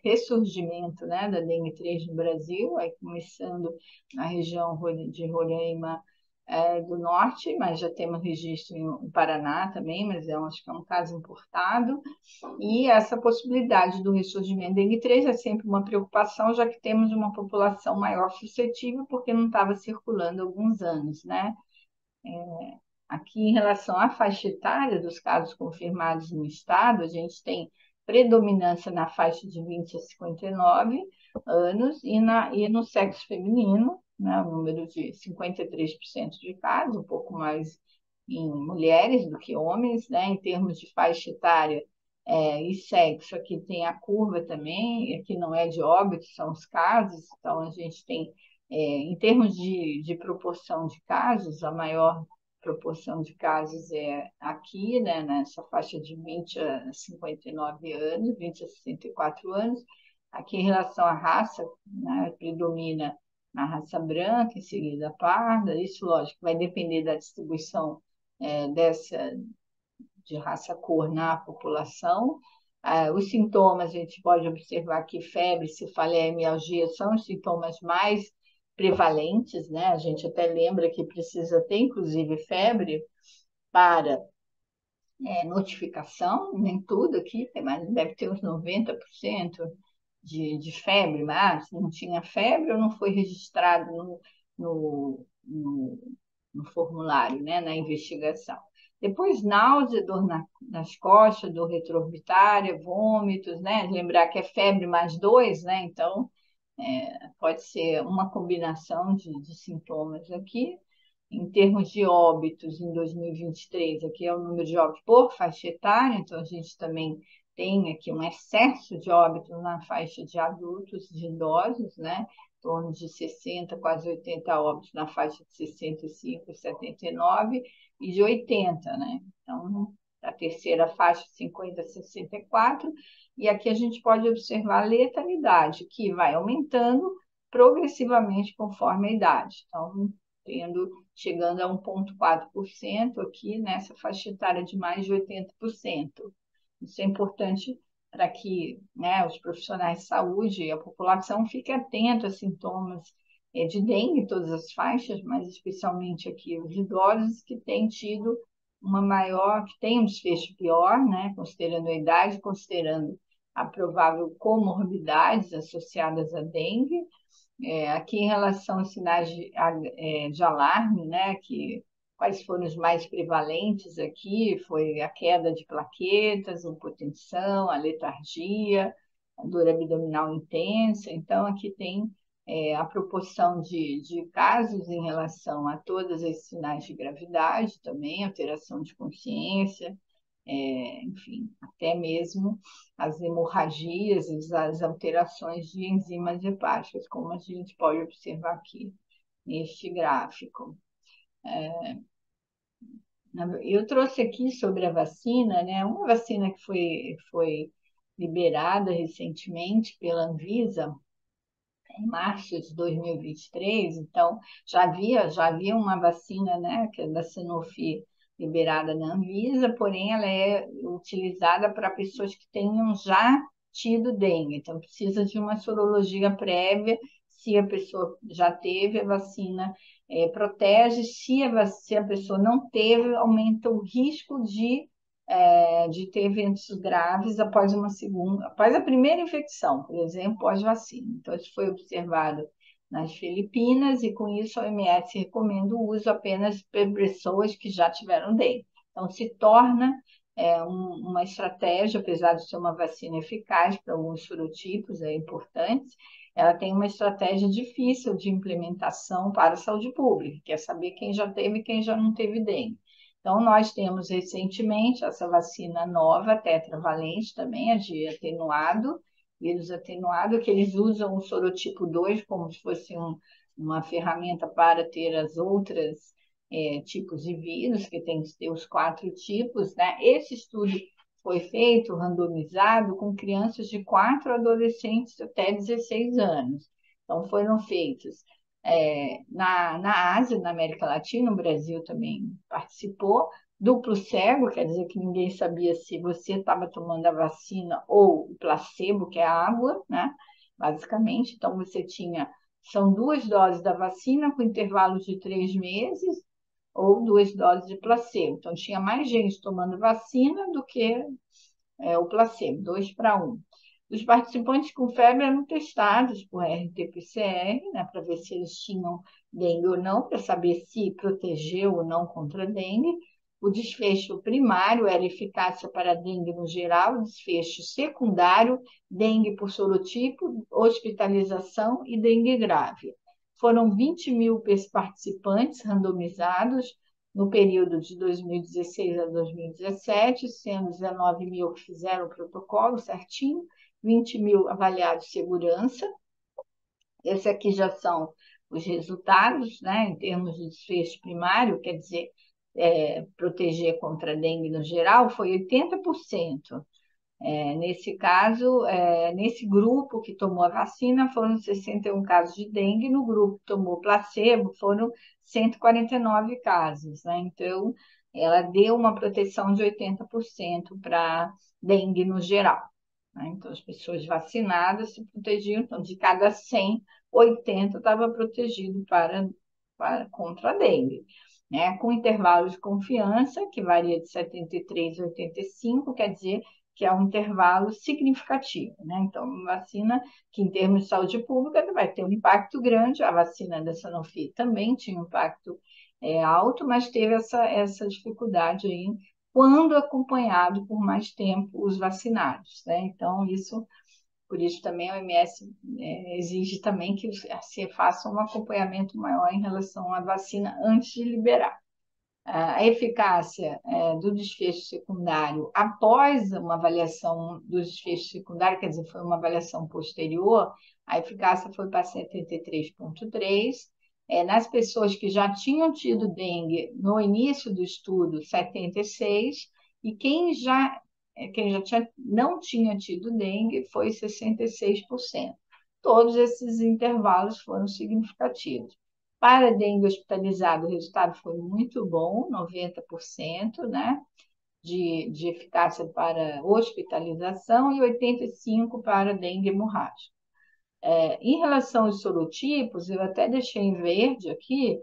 ressurgimento, né, da dengue 3 no Brasil, aí começando na região de Roraima do norte, mas já temos registro em Paraná também, mas acho que é um caso importado, e essa possibilidade do ressurgimento da dengue 3 é sempre uma preocupação, já que temos uma população maior suscetível, porque não estava circulando há alguns anos, né? Aqui, em relação à faixa etária dos casos confirmados no estado, a gente tem predominância na faixa de 20 a 59 anos e no sexo feminino, né, o número de 53% de casos, um pouco mais em mulheres do que homens, né, em termos de faixa etária e sexo, aqui tem a curva também, aqui não é de óbito, são os casos, então a gente tem, em termos de proporção de casos, a maior proporção de casos é aqui, né, nessa faixa de 20 a 59 anos, 20 a 64 anos. Aqui, em relação à raça, né, predomina a raça branca, em seguida a parda. Isso, lógico, vai depender da distribuição de raça cor na população. Os sintomas, a gente pode observar que febre, cefaleia e mialgia são os sintomas mais prevalentes, né? A gente até lembra que precisa ter, inclusive, febre para notificação, nem tudo aqui, mas deve ter uns 90% de febre, mas não tinha febre ou não foi registrado no, no, no formulário, né, na investigação. Depois, náusea, dor nas costas, dor retroorbitária, vômitos, né? Lembrar que é febre mais 2, né? Então, pode ser uma combinação de sintomas aqui. Em termos de óbitos, em 2023, aqui é o número de óbitos por faixa etária, então a gente também tem aqui um excesso de óbitos na faixa de adultos, de idosos, né? Em torno de 60, quase 80 óbitos na faixa de 65 e 79 e de 80, né? Então, a terceira faixa, 50 a 64, e aqui a gente pode observar a letalidade, que vai aumentando progressivamente conforme a idade. Então, chegando a 1,4% aqui nessa faixa etária de mais de 80%. Isso é importante para que, né, os profissionais de saúde e a população fiquem atentos a sintomas de dengue em todas as faixas, mas especialmente aqui os idosos que têm tido que tem um desfecho pior, né, considerando a idade, considerando a provável comorbidades associadas à dengue. Aqui em relação aos sinais de alarme, né, quais foram os mais prevalentes aqui, foi a queda de plaquetas, a hipotensão, a letargia, a dor abdominal intensa. Então, aqui tem a proporção de casos em relação a todos esses sinais de gravidade também, alteração de consciência, enfim, até mesmo as hemorragias, as alterações de enzimas hepáticas, como a gente pode observar aqui neste gráfico. Eu trouxe aqui sobre a vacina, né? Uma vacina que foi liberada recentemente pela Anvisa, em março de 2023, então já havia uma vacina, né, que é da Sanofi, liberada na Anvisa, porém ela é utilizada para pessoas que tenham já tido dengue, então precisa de uma sorologia prévia, se a pessoa já teve a vacina, protege, se a pessoa não teve, aumenta o risco de ter eventos graves após a primeira infecção, por exemplo, pós-vacina. Então, isso foi observado nas Filipinas e, com isso, a OMS recomenda o uso apenas para pessoas que já tiveram dengue. Então, se torna uma estratégia, apesar de ser uma vacina eficaz para alguns sorotipos importantes, ela tem uma estratégia difícil de implementação para a saúde pública, que é saber quem já teve e quem já não teve dengue. Então, nós temos recentemente essa vacina nova, tetravalente também, a de atenuado, vírus atenuado, que eles usam o sorotipo 2 como se fosse uma ferramenta para ter as outras tipos de vírus, que tem que ter os 4 tipos, né? Esse estudo foi feito, randomizado, com crianças de 4 adolescentes até 16 anos. Então, foram feitos na Ásia, na América Latina, o Brasil também participou, duplo cego, quer dizer que ninguém sabia se você estava tomando a vacina ou o placebo, que é a água, né? Basicamente. Então, são 2 doses da vacina com intervalos de 3 meses ou 2 doses de placebo. Então, tinha mais gente tomando vacina do que o placebo, 2 para 1. Os participantes com febre eram testados por RT-PCR, né, para ver se eles tinham dengue ou não, para saber se protegeu ou não contra a dengue. O desfecho primário era eficácia para dengue no geral, o desfecho secundário, dengue por sorotipo, hospitalização e dengue grave. Foram 20 mil participantes randomizados no período de 2016 a 2017, sendo 19 mil que fizeram o protocolo certinho, 20 mil avaliados de segurança. Esse aqui já são os resultados, né, em termos de desfecho primário, quer dizer, proteger contra a dengue no geral, foi 80%. Nesse caso, nesse grupo que tomou a vacina, foram 61 casos de dengue, no grupo que tomou placebo, foram 149 casos, né? Então, ela deu uma proteção de 80% para dengue no geral, né? Então, as pessoas vacinadas se protegiam, então, de cada 100, 80 estava protegido contra a dengue. Né, com intervalo de confiança, que varia de 73 a 85, quer dizer que é um intervalo significativo, né? Então, uma vacina que, em termos de saúde pública, vai ter um impacto grande. A vacina da Sanofi também tinha um impacto alto, mas teve essa dificuldade aí quando acompanhado por mais tempo os vacinados, né? Então, por isso também a OMS exige também que se faça um acompanhamento maior em relação à vacina antes de liberar. A eficácia do desfecho secundário após uma avaliação do desfecho secundário, quer dizer, foi uma avaliação posterior, a eficácia foi para 73,3%. Nas pessoas que já tinham tido dengue no início do estudo, 76%, e quem já não tinha tido dengue foi 66%. Todos esses intervalos foram significativos. Para dengue hospitalizado, o resultado foi muito bom, 90%, né? De eficácia para hospitalização e 85% para dengue hemorrágica. Em relação aos sorotipos, eu até deixei em verde aqui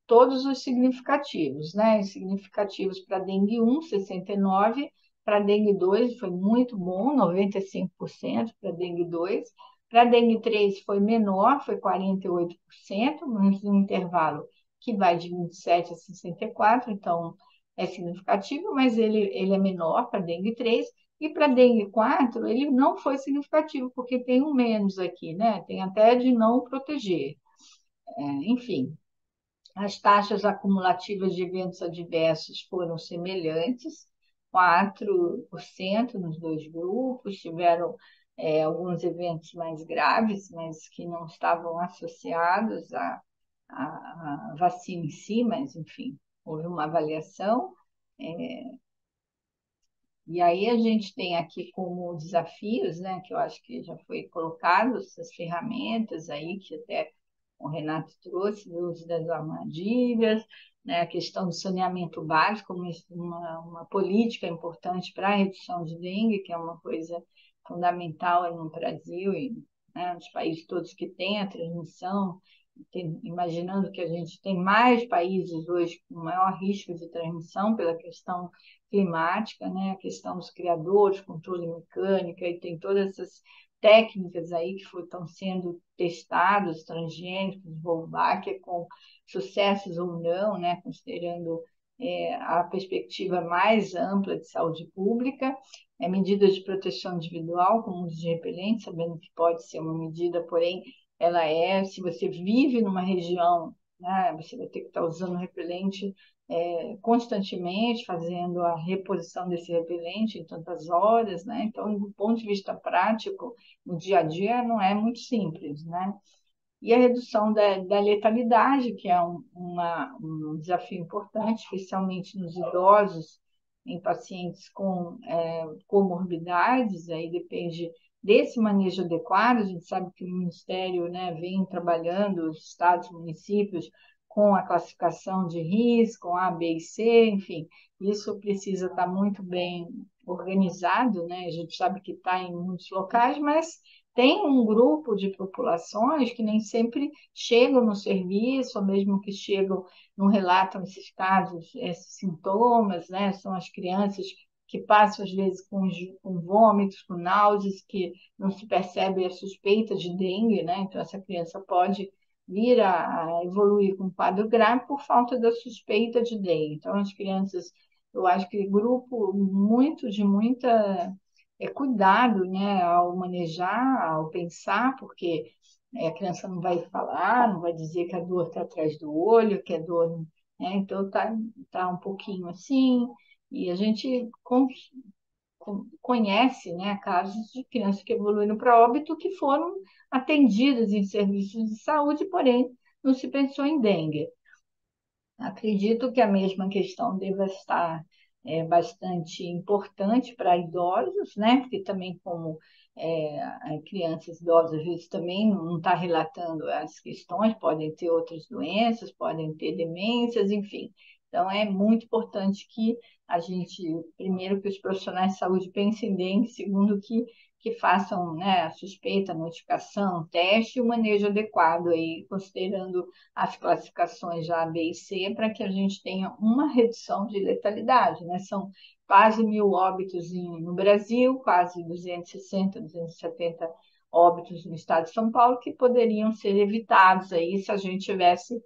todos os significativos, né? Significativos para dengue 1, 69%, para dengue 2 foi muito bom, 95% para dengue 2. Para dengue 3 foi menor, foi 48%, mas um intervalo que vai de 27 a 64, então é significativo, mas ele é menor para dengue 3. E para dengue 4, ele não foi significativo, porque tem um menos aqui, né? Tem até de não proteger. Enfim, as taxas acumulativas de eventos adversos foram semelhantes, 4% nos dois grupos, tiveram alguns eventos mais graves, mas que não estavam associados à vacina em si, mas, enfim, houve uma avaliação. E aí a gente tem aqui como desafios, né, que eu acho que já foi colocado, essas ferramentas aí que até o Renato trouxe, do uso das armadilhas, né, a questão do saneamento básico, como uma política importante para a redução de dengue, que é uma coisa fundamental aí no Brasil e, né, nos países todos que têm a transmissão, imaginando que a gente tem mais países hoje com maior risco de transmissão pela questão climática, né, a questão dos criadores, controle mecânico, e tem todas essas técnicas aí que estão sendo testados, transgênicos, Wolbachia, com sucessos ou não, né, considerando a perspectiva mais ampla de saúde pública, medidas de proteção individual, como uso de repelente, sabendo que pode ser uma medida, porém, se você vive numa região, né, você vai ter que estar usando repelente constantemente, fazendo a reposição desse repelente em tantas horas, né? Então, do ponto de vista prático, no dia a dia não é muito simples, né? E a redução da letalidade, que é um desafio importante, especialmente nos idosos, em pacientes com comorbidades, aí depende desse manejo adequado. A gente sabe que o Ministério, né, vem trabalhando, os estados, municípios, com a classificação de risco, A, B e C, enfim, isso precisa estar muito bem organizado, né? A gente sabe que está em muitos locais, mas tem um grupo de populações que nem sempre chegam no serviço, ou mesmo que chegam, não relatam esses casos, esses sintomas, né? São as crianças que passam, às vezes, com vômitos, com náuseas, que não se percebe a suspeita de dengue, né? Então, essa criança pode vir a evoluir com um quadro grave por falta da suspeita de dengue. Então, as crianças, eu acho que grupo de muita cuidado, né, ao manejar, ao pensar, porque a criança não vai falar, não vai dizer que a dor está atrás do olho, que a dor, né, então tá um pouquinho assim, e a gente conhece, né, casos de crianças que evoluíram para óbito que foram atendidas em serviços de saúde, porém não se pensou em dengue. Acredito que a mesma questão deva estar bastante importante para idosos, né? Porque também como crianças idosas às vezes também não está relatando as questões, podem ter outras doenças, podem ter demências, enfim. Então é muito importante que a gente, primeiro, que os profissionais de saúde pensem em dengue, segundo, que façam, né, a suspeita, a notificação, o teste e o manejo adequado aí, considerando as classificações A, B e C, para que a gente tenha uma redução de letalidade, né? São quase 1.000 óbitos no Brasil, quase 260, 270 óbitos no estado de São Paulo, que poderiam ser evitados aí se a gente tivesse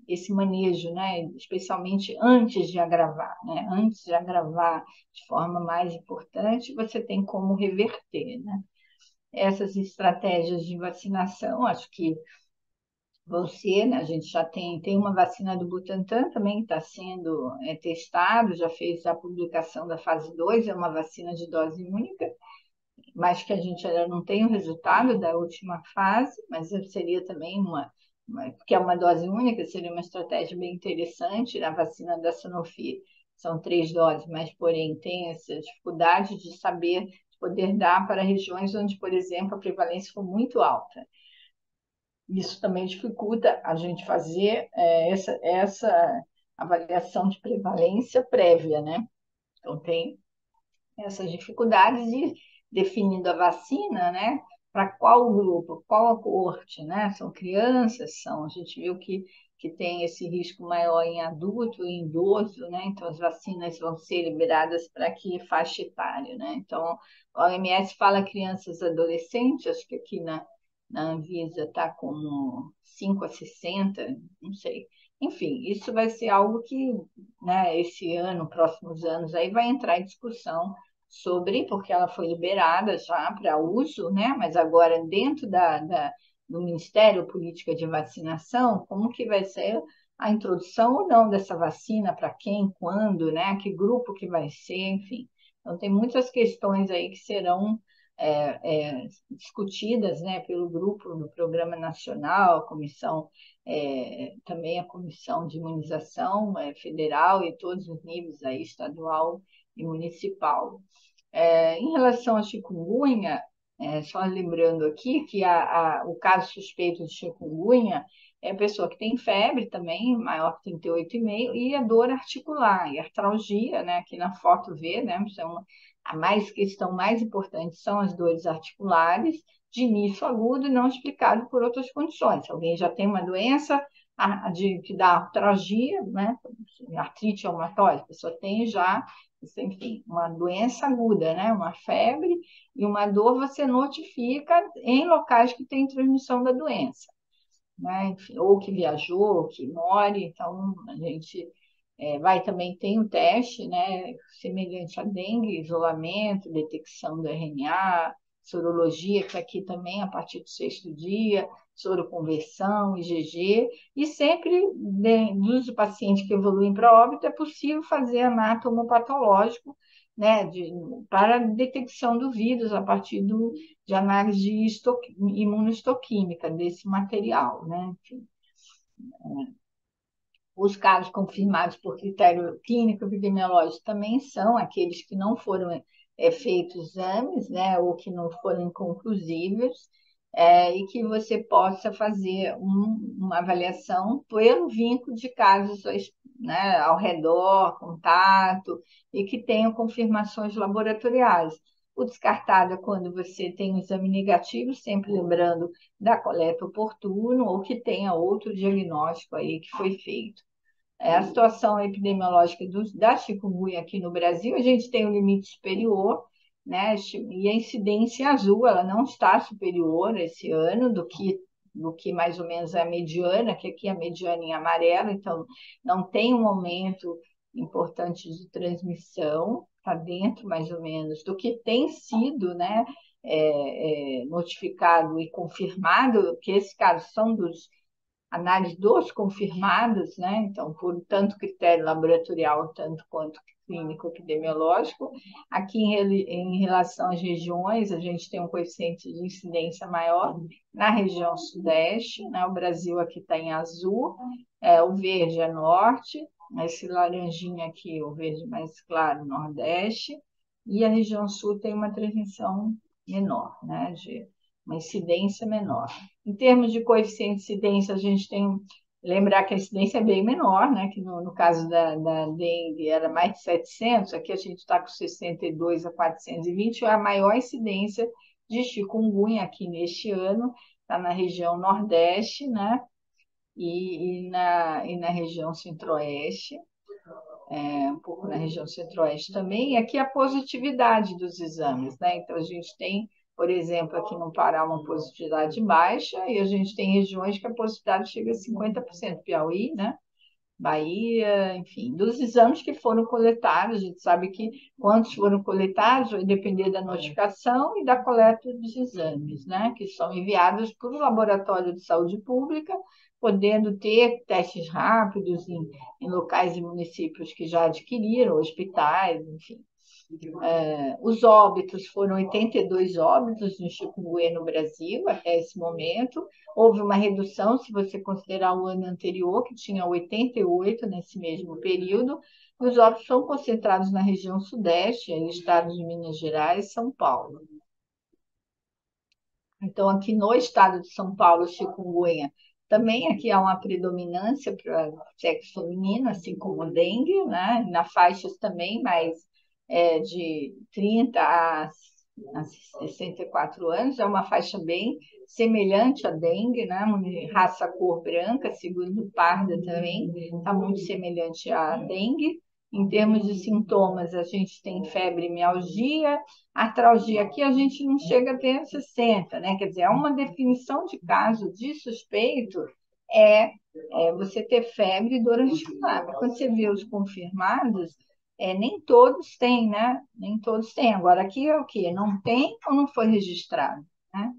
esse manejo, né? Especialmente antes de agravar, né? Antes de agravar de forma mais importante, você tem como reverter, né? Essas estratégias de vacinação, acho que você, né, a gente já tem uma vacina do Butantan também que está sendo testado, já fez a publicação da fase 2, é uma vacina de dose única, mas que a gente ainda não tem o resultado da última fase, mas seria também porque é uma dose única, seria uma estratégia bem interessante. A vacina da Sanofi são 3 doses, mas porém tem essa dificuldade de saber, de poder dar para regiões onde, por exemplo, a prevalência foi muito alta. Isso também dificulta a gente fazer essa avaliação de prevalência prévia, né? Então, tem essas dificuldades de definindo a vacina, né? Para qual grupo, qual a coorte, né? São crianças, a gente viu que tem esse risco maior em adulto e em idoso, né? Então, as vacinas vão ser liberadas para que faixa etária, né? Então, a OMS fala crianças e adolescentes, acho que aqui na Anvisa está como 5 a 60, não sei. Enfim, isso vai ser algo que, né, esse ano, próximos anos, aí vai entrar em discussão sobre, porque ela foi liberada já para uso, né? Mas agora dentro do Ministério Política de Vacinação, como que vai ser a introdução ou não dessa vacina, para quem, quando, né? Que grupo que vai ser, enfim. Então, tem muitas questões aí que serão discutidas, né, pelo grupo do Programa Nacional, a comissão, também a comissão de imunização federal e todos os níveis aí, estadual e municipal. Em relação à chikungunya, só lembrando aqui que o caso suspeito de chikungunya é a pessoa que tem febre também, maior que 38,5, e a dor articular, e artralgia, né? Aqui na foto vê, né? A questão mais importante são as dores articulares, de início agudo e não explicado por outras condições. Se alguém já tem uma doença que dá artralgia, né? Artrite reumatoide, a pessoa tem já, enfim, uma doença aguda, né? Uma febre e uma dor, você notifica em locais que tem transmissão da doença, né? Enfim, ou que viajou, ou que mora, então a gente vai também, tem o teste, né? Semelhante a dengue, isolamento, detecção do RNA, sorologia, que aqui também a partir do sexto dia, soroconversão, IgG, e sempre dos pacientes que evoluem para óbito é possível fazer anatomopatológico, né, para detecção do vírus a partir de análise imunohistoquímica desse material, né? Enfim, os casos confirmados por critério clínico epidemiológico também são aqueles que não foram feitos exames, né, ou que não foram inconclusíveis, e que você possa fazer uma avaliação pelo vínculo de casos, né, ao redor, contato, e que tenham confirmações laboratoriais. O descartado é quando você tem um exame negativo, sempre lembrando da coleta oportuna, ou que tenha outro diagnóstico aí que foi feito. A situação epidemiológica da chikungunya aqui no Brasil, a gente tem um limite superior, né? E a incidência em azul, ela não está superior esse ano do que mais ou menos é a mediana, que aqui é a mediana em amarelo, então não tem um aumento importante de transmissão, está dentro mais ou menos do que tem sido, né? Notificado e confirmado, que esses casos são dos análise dos confirmados, né? Então, por tanto critério laboratorial, tanto quanto clínico epidemiológico. Aqui, em relação às regiões, a gente tem um coeficiente de incidência maior na região sudeste, né? O Brasil aqui está em azul, o verde é norte, esse laranjinha aqui, o verde mais claro, nordeste, e a região sul tem uma transmissão menor, né? De uma incidência menor. Em termos de coeficiente de incidência, a gente tem lembrar que a incidência é bem menor, né? Que no caso da dengue era mais de 700, aqui a gente está com 62 a 420, a maior incidência de chikungunya aqui neste ano está na região nordeste, né? E na região centro-oeste, um pouco na região centro-oeste também, e aqui a positividade dos exames, né? Então, a gente tem, por exemplo, aqui no Pará, uma positividade baixa, e a gente tem regiões que a positividade chega a 50%, Piauí, né? Bahia, enfim, dos exames que foram coletados, a gente sabe que quantos foram coletados vai depender da notificação e da coleta dos exames, né? Que são enviados para o Laboratório de Saúde Pública, podendo ter testes rápidos em locais e municípios que já adquiriram, hospitais, enfim. Os óbitos foram 82 óbitos no chikungunya no Brasil até esse momento. Houve uma redução, se você considerar o ano anterior, que tinha 88 nesse mesmo período. Os óbitos são concentrados na região sudeste, estados de Minas Gerais e São Paulo. Então, aqui no estado de São Paulo, chikungunya, também aqui há uma predominância para sexo feminino, assim como o dengue, né? Na faixas também, mas de 30 a 64 anos, é uma faixa bem semelhante à dengue, né? Raça cor branca, segundo parda também, está muito semelhante à dengue. Em termos de sintomas, a gente tem febre e mialgia, artralgia aqui a gente não chega a ter 60, né? Quer dizer, é uma definição de caso de suspeito é, você ter febre durante o exame. Quando você vê os confirmados, nem todos têm, né? Nem todos têm. Agora, aqui é o quê? Não tem ou não foi registrado, né?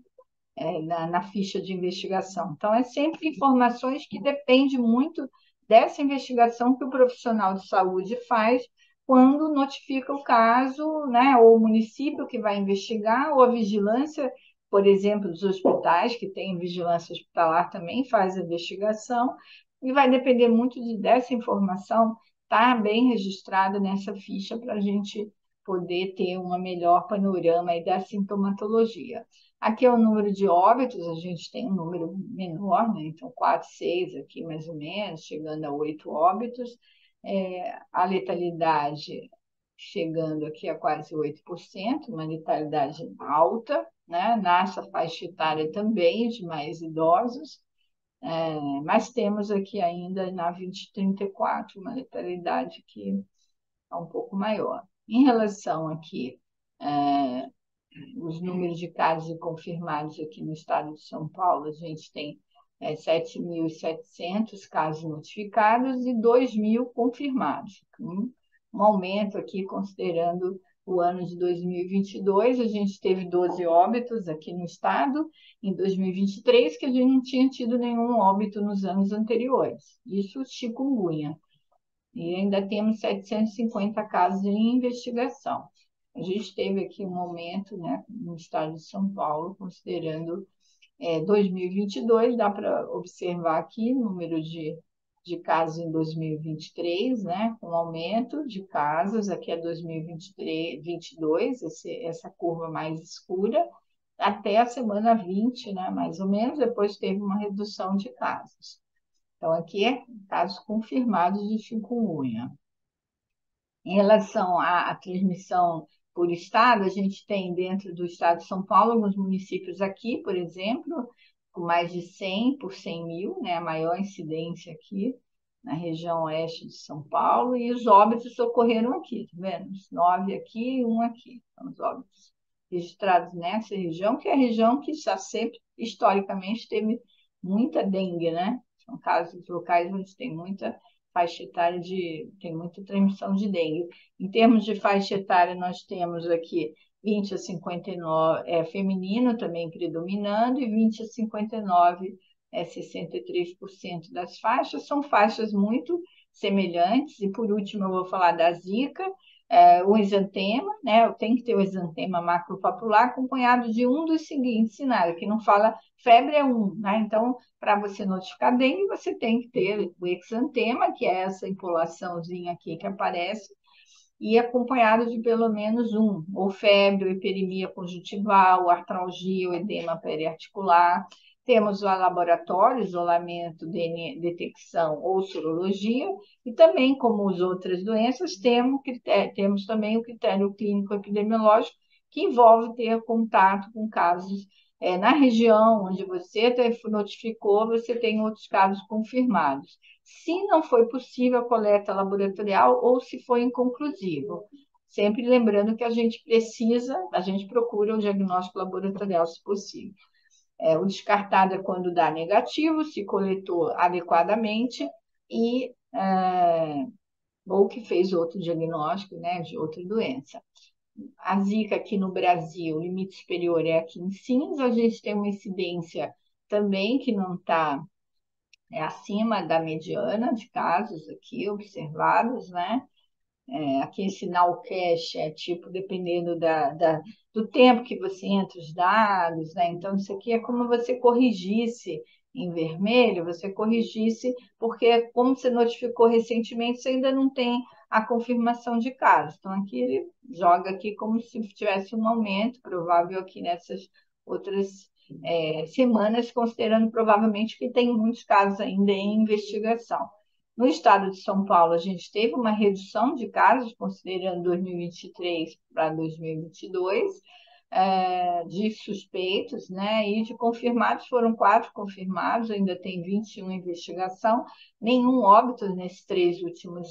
Na ficha de investigação. Então, é sempre informações que dependem muito dessa investigação que o profissional de saúde faz quando notifica o caso, né, ou o município que vai investigar, ou a vigilância, por exemplo, dos hospitais, que tem vigilância hospitalar também, faz a investigação, e vai depender muito dessa informação estar bem registrada nessa ficha para a gente poder ter uma melhor panorama aí da sintomatologia. Aqui é o número de óbitos, a gente tem um número menor, né? Então 4, 6 aqui mais ou menos, chegando a 8 óbitos. A letalidade chegando aqui a quase 8%, uma letalidade alta, né? Nessa faixa etária também de mais idosos, mas temos aqui ainda na 2034 uma letalidade que é um pouco maior. Em relação aqui os números de casos confirmados aqui no estado de São Paulo, a gente tem 7.700 casos notificados e 2.000 confirmados. Um aumento aqui, considerando o ano de 2022, a gente teve 12 óbitos aqui no estado, em 2023, que a gente não tinha tido nenhum óbito nos anos anteriores. Isso chikungunya. E ainda temos 750 casos em investigação. A gente teve aqui um aumento, né, no estado de São Paulo, considerando 2022, dá para observar aqui o número de casos em 2023, né, com aumento de casos, aqui é 2023, 22, essa curva mais escura, até a semana 20, né, mais ou menos, depois teve uma redução de casos. Então, aqui é casos confirmados de chikungunya. Em relação à transmissão por estado, a gente tem dentro do estado de São Paulo alguns municípios aqui, por exemplo, com mais de 100 por 100 mil, né, a maior incidência aqui na região oeste de São Paulo, e os óbitos ocorreram aqui, tá vendo? 9 aqui e 1 aqui, são os óbitos registrados nessa região, que é a região que já sempre, historicamente, teve muita dengue, né? São casos locais onde tem muita faixa etária tem muita transmissão de dengue. Em termos de faixa etária, nós temos aqui 20 a 59 feminino também predominando, e 20 a 59 63% das faixas. São faixas muito semelhantes, e por último eu vou falar da Zika, o exantema, né? Tem que ter o exantema macropapular acompanhado de um dos seguintes sinais, que não fala febre é um, né? Então, para você notificar dengue, você tem que ter o exantema, que é essa impolaçãozinha aqui que aparece, e acompanhado de pelo menos um, ou febre, ou hiperemia conjuntival, artralgia, ou edema periarticular. Temos o laboratório, isolamento, DNA, detecção ou sorologia, e também, como as outras doenças, temos também o critério clínico epidemiológico, que envolve ter contato com casos na região onde você notificou, você tem outros casos confirmados. Se não foi possível a coleta laboratorial ou se foi inconclusivo. Sempre lembrando que a gente procura o diagnóstico laboratorial, se possível. O descartado é quando dá negativo, se coletou adequadamente ou que fez outro diagnóstico, né, de outra doença. A Zika aqui no Brasil, o limite superior é aqui em cinza, a gente tem uma incidência também que não está acima da mediana de casos aqui observados, né? Aqui esse now cache é tipo, dependendo do tempo que você entra os dados, né? Então, isso aqui é como você corrigisse em vermelho, você corrigisse, porque como você notificou recentemente, você ainda não tem a confirmação de casos. Então, aqui ele joga aqui como se tivesse um aumento provável aqui nessas outras semanas, considerando provavelmente que tem muitos casos ainda em investigação. No estado de São Paulo, a gente teve uma redução de casos, considerando 2023 para 2022, de suspeitos, né? E de confirmados, foram 4 confirmados, ainda tem 21 em investigação, nenhum óbito nesses 3 últimos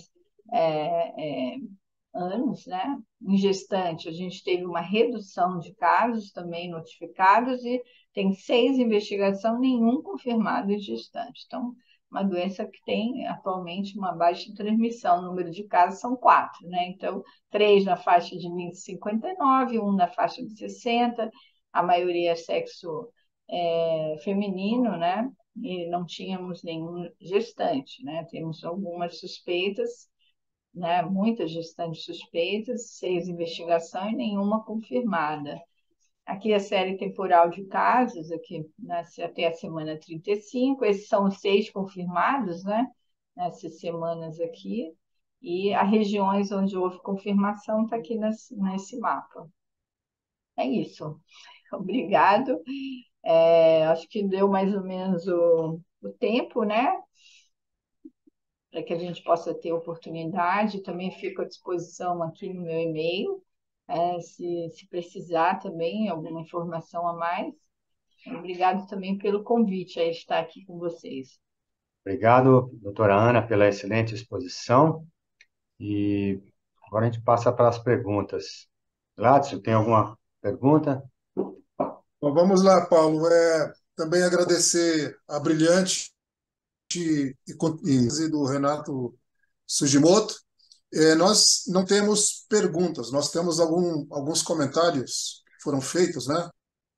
anos, né? Em gestante, a gente teve uma redução de casos também notificados e tem 6 em investigação, nenhum confirmado em gestante. Então, uma doença que tem atualmente uma baixa transmissão, o número de casos são 4, né? Então, 3 na faixa de 20 e 59, 1 na faixa de 60, a maioria é sexo feminino, né? E não tínhamos nenhum gestante, né? Temos algumas suspeitas, né? Muitas gestantes suspeitas, 6 investigação e nenhuma confirmada. Aqui a série temporal de casos, aqui até a semana 35, esses são os 6 confirmados, né? Nessas semanas aqui, e as regiões onde houve confirmação está aqui nesse mapa. É isso. Obrigado. Acho que deu mais ou menos o tempo, né? Para que a gente possa ter oportunidade. Também fico à disposição aqui no meu e-mail, se precisar também alguma informação a mais. Obrigado também pelo convite a estar aqui com vocês. Obrigado, doutora Ana, pela excelente exposição. E agora a gente passa para as perguntas. Gladys, tem alguma pergunta? Bom, vamos lá, Paulo. Também agradecer a brilhante e do Renato Sugimoto. Nós não temos perguntas, nós temos alguns comentários que foram feitos, né?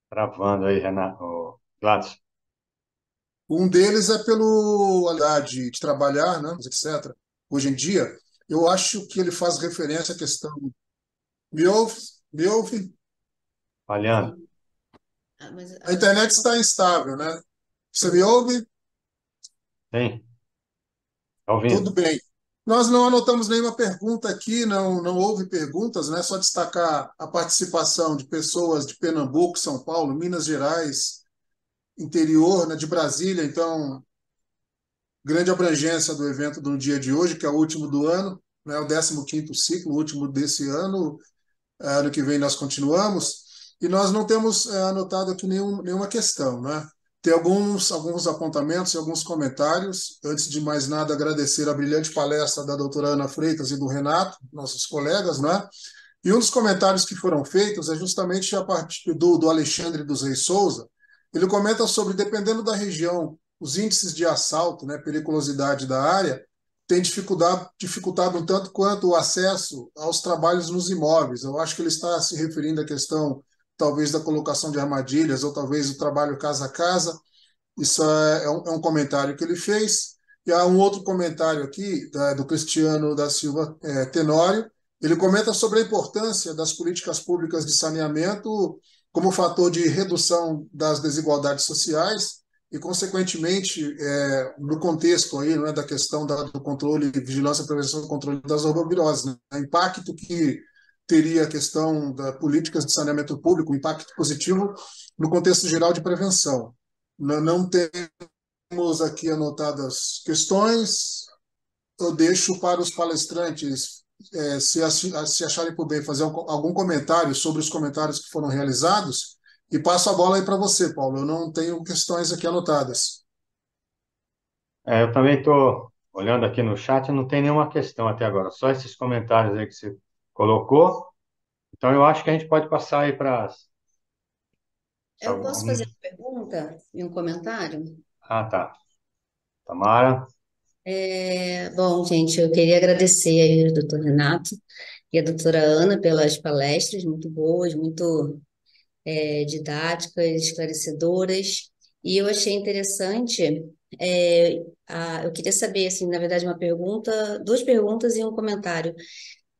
Travando aí, Renato. Gladys. Um deles é pelo habilidade de trabalhar, né, etc. Hoje em dia, eu acho que ele faz referência à questão. Me ouve? Me ouve? Falhando. Sim. Mas A internet está instável, né? Você me ouve? Sim, está ouvindo. Tudo bem. Nós não anotamos nenhuma pergunta aqui, não houve perguntas, né? Só destacar a participação de pessoas de Pernambuco, São Paulo, Minas Gerais, interior, né, de Brasília. Então, grande abrangência do evento do dia de hoje, que é o último do ano, né? O 15º ciclo, o último desse ano. Ano que vem nós continuamos. E nós não temos anotado aqui nenhuma questão, né? Tem alguns apontamentos e alguns comentários. Antes de mais nada, agradecer a brilhante palestra da doutora Ana Freitas e do Renato, nossos colegas, né? E um dos comentários que foram feitos é justamente a partir do Alexandre dos Reis Souza. Ele comenta sobre, dependendo da região, os índices de assalto, né, periculosidade da área, tem dificultado um tanto quanto o acesso aos trabalhos nos imóveis. Eu acho que ele está se referindo à questão, talvez, da colocação de armadilhas, ou talvez o trabalho casa a casa. Isso é um comentário que ele fez. E há um outro comentário aqui, do Cristiano da Silva Tenório. Ele comenta sobre a importância das políticas públicas de saneamento como fator de redução das desigualdades sociais e, consequentemente, no contexto aí, né, da questão do controle, vigilância, prevenção e controle das horrorviroses, né, o impacto que teria a questão das políticas de saneamento público, um impacto positivo no contexto geral de prevenção. Não temos aqui anotadas questões. Eu deixo para os palestrantes, se acharem por bem, fazer algum comentário sobre os comentários que foram realizados, e passo a bola aí para você, Paulo. Eu não tenho questões aqui anotadas. Eu também estou olhando aqui no chat, não tem nenhuma questão até agora, só esses comentários aí que você colocou. Então, eu acho que a gente pode passar aí para eu posso fazer alguns. uma pergunta e um comentário? Ah, tá. Tamara. Bom, gente, eu queria agradecer aí ao doutor Renato e a doutora Ana pelas palestras muito boas, muito didáticas, esclarecedoras, e eu achei interessante. Eu queria saber, assim, na verdade, uma pergunta, 2 perguntas e um comentário.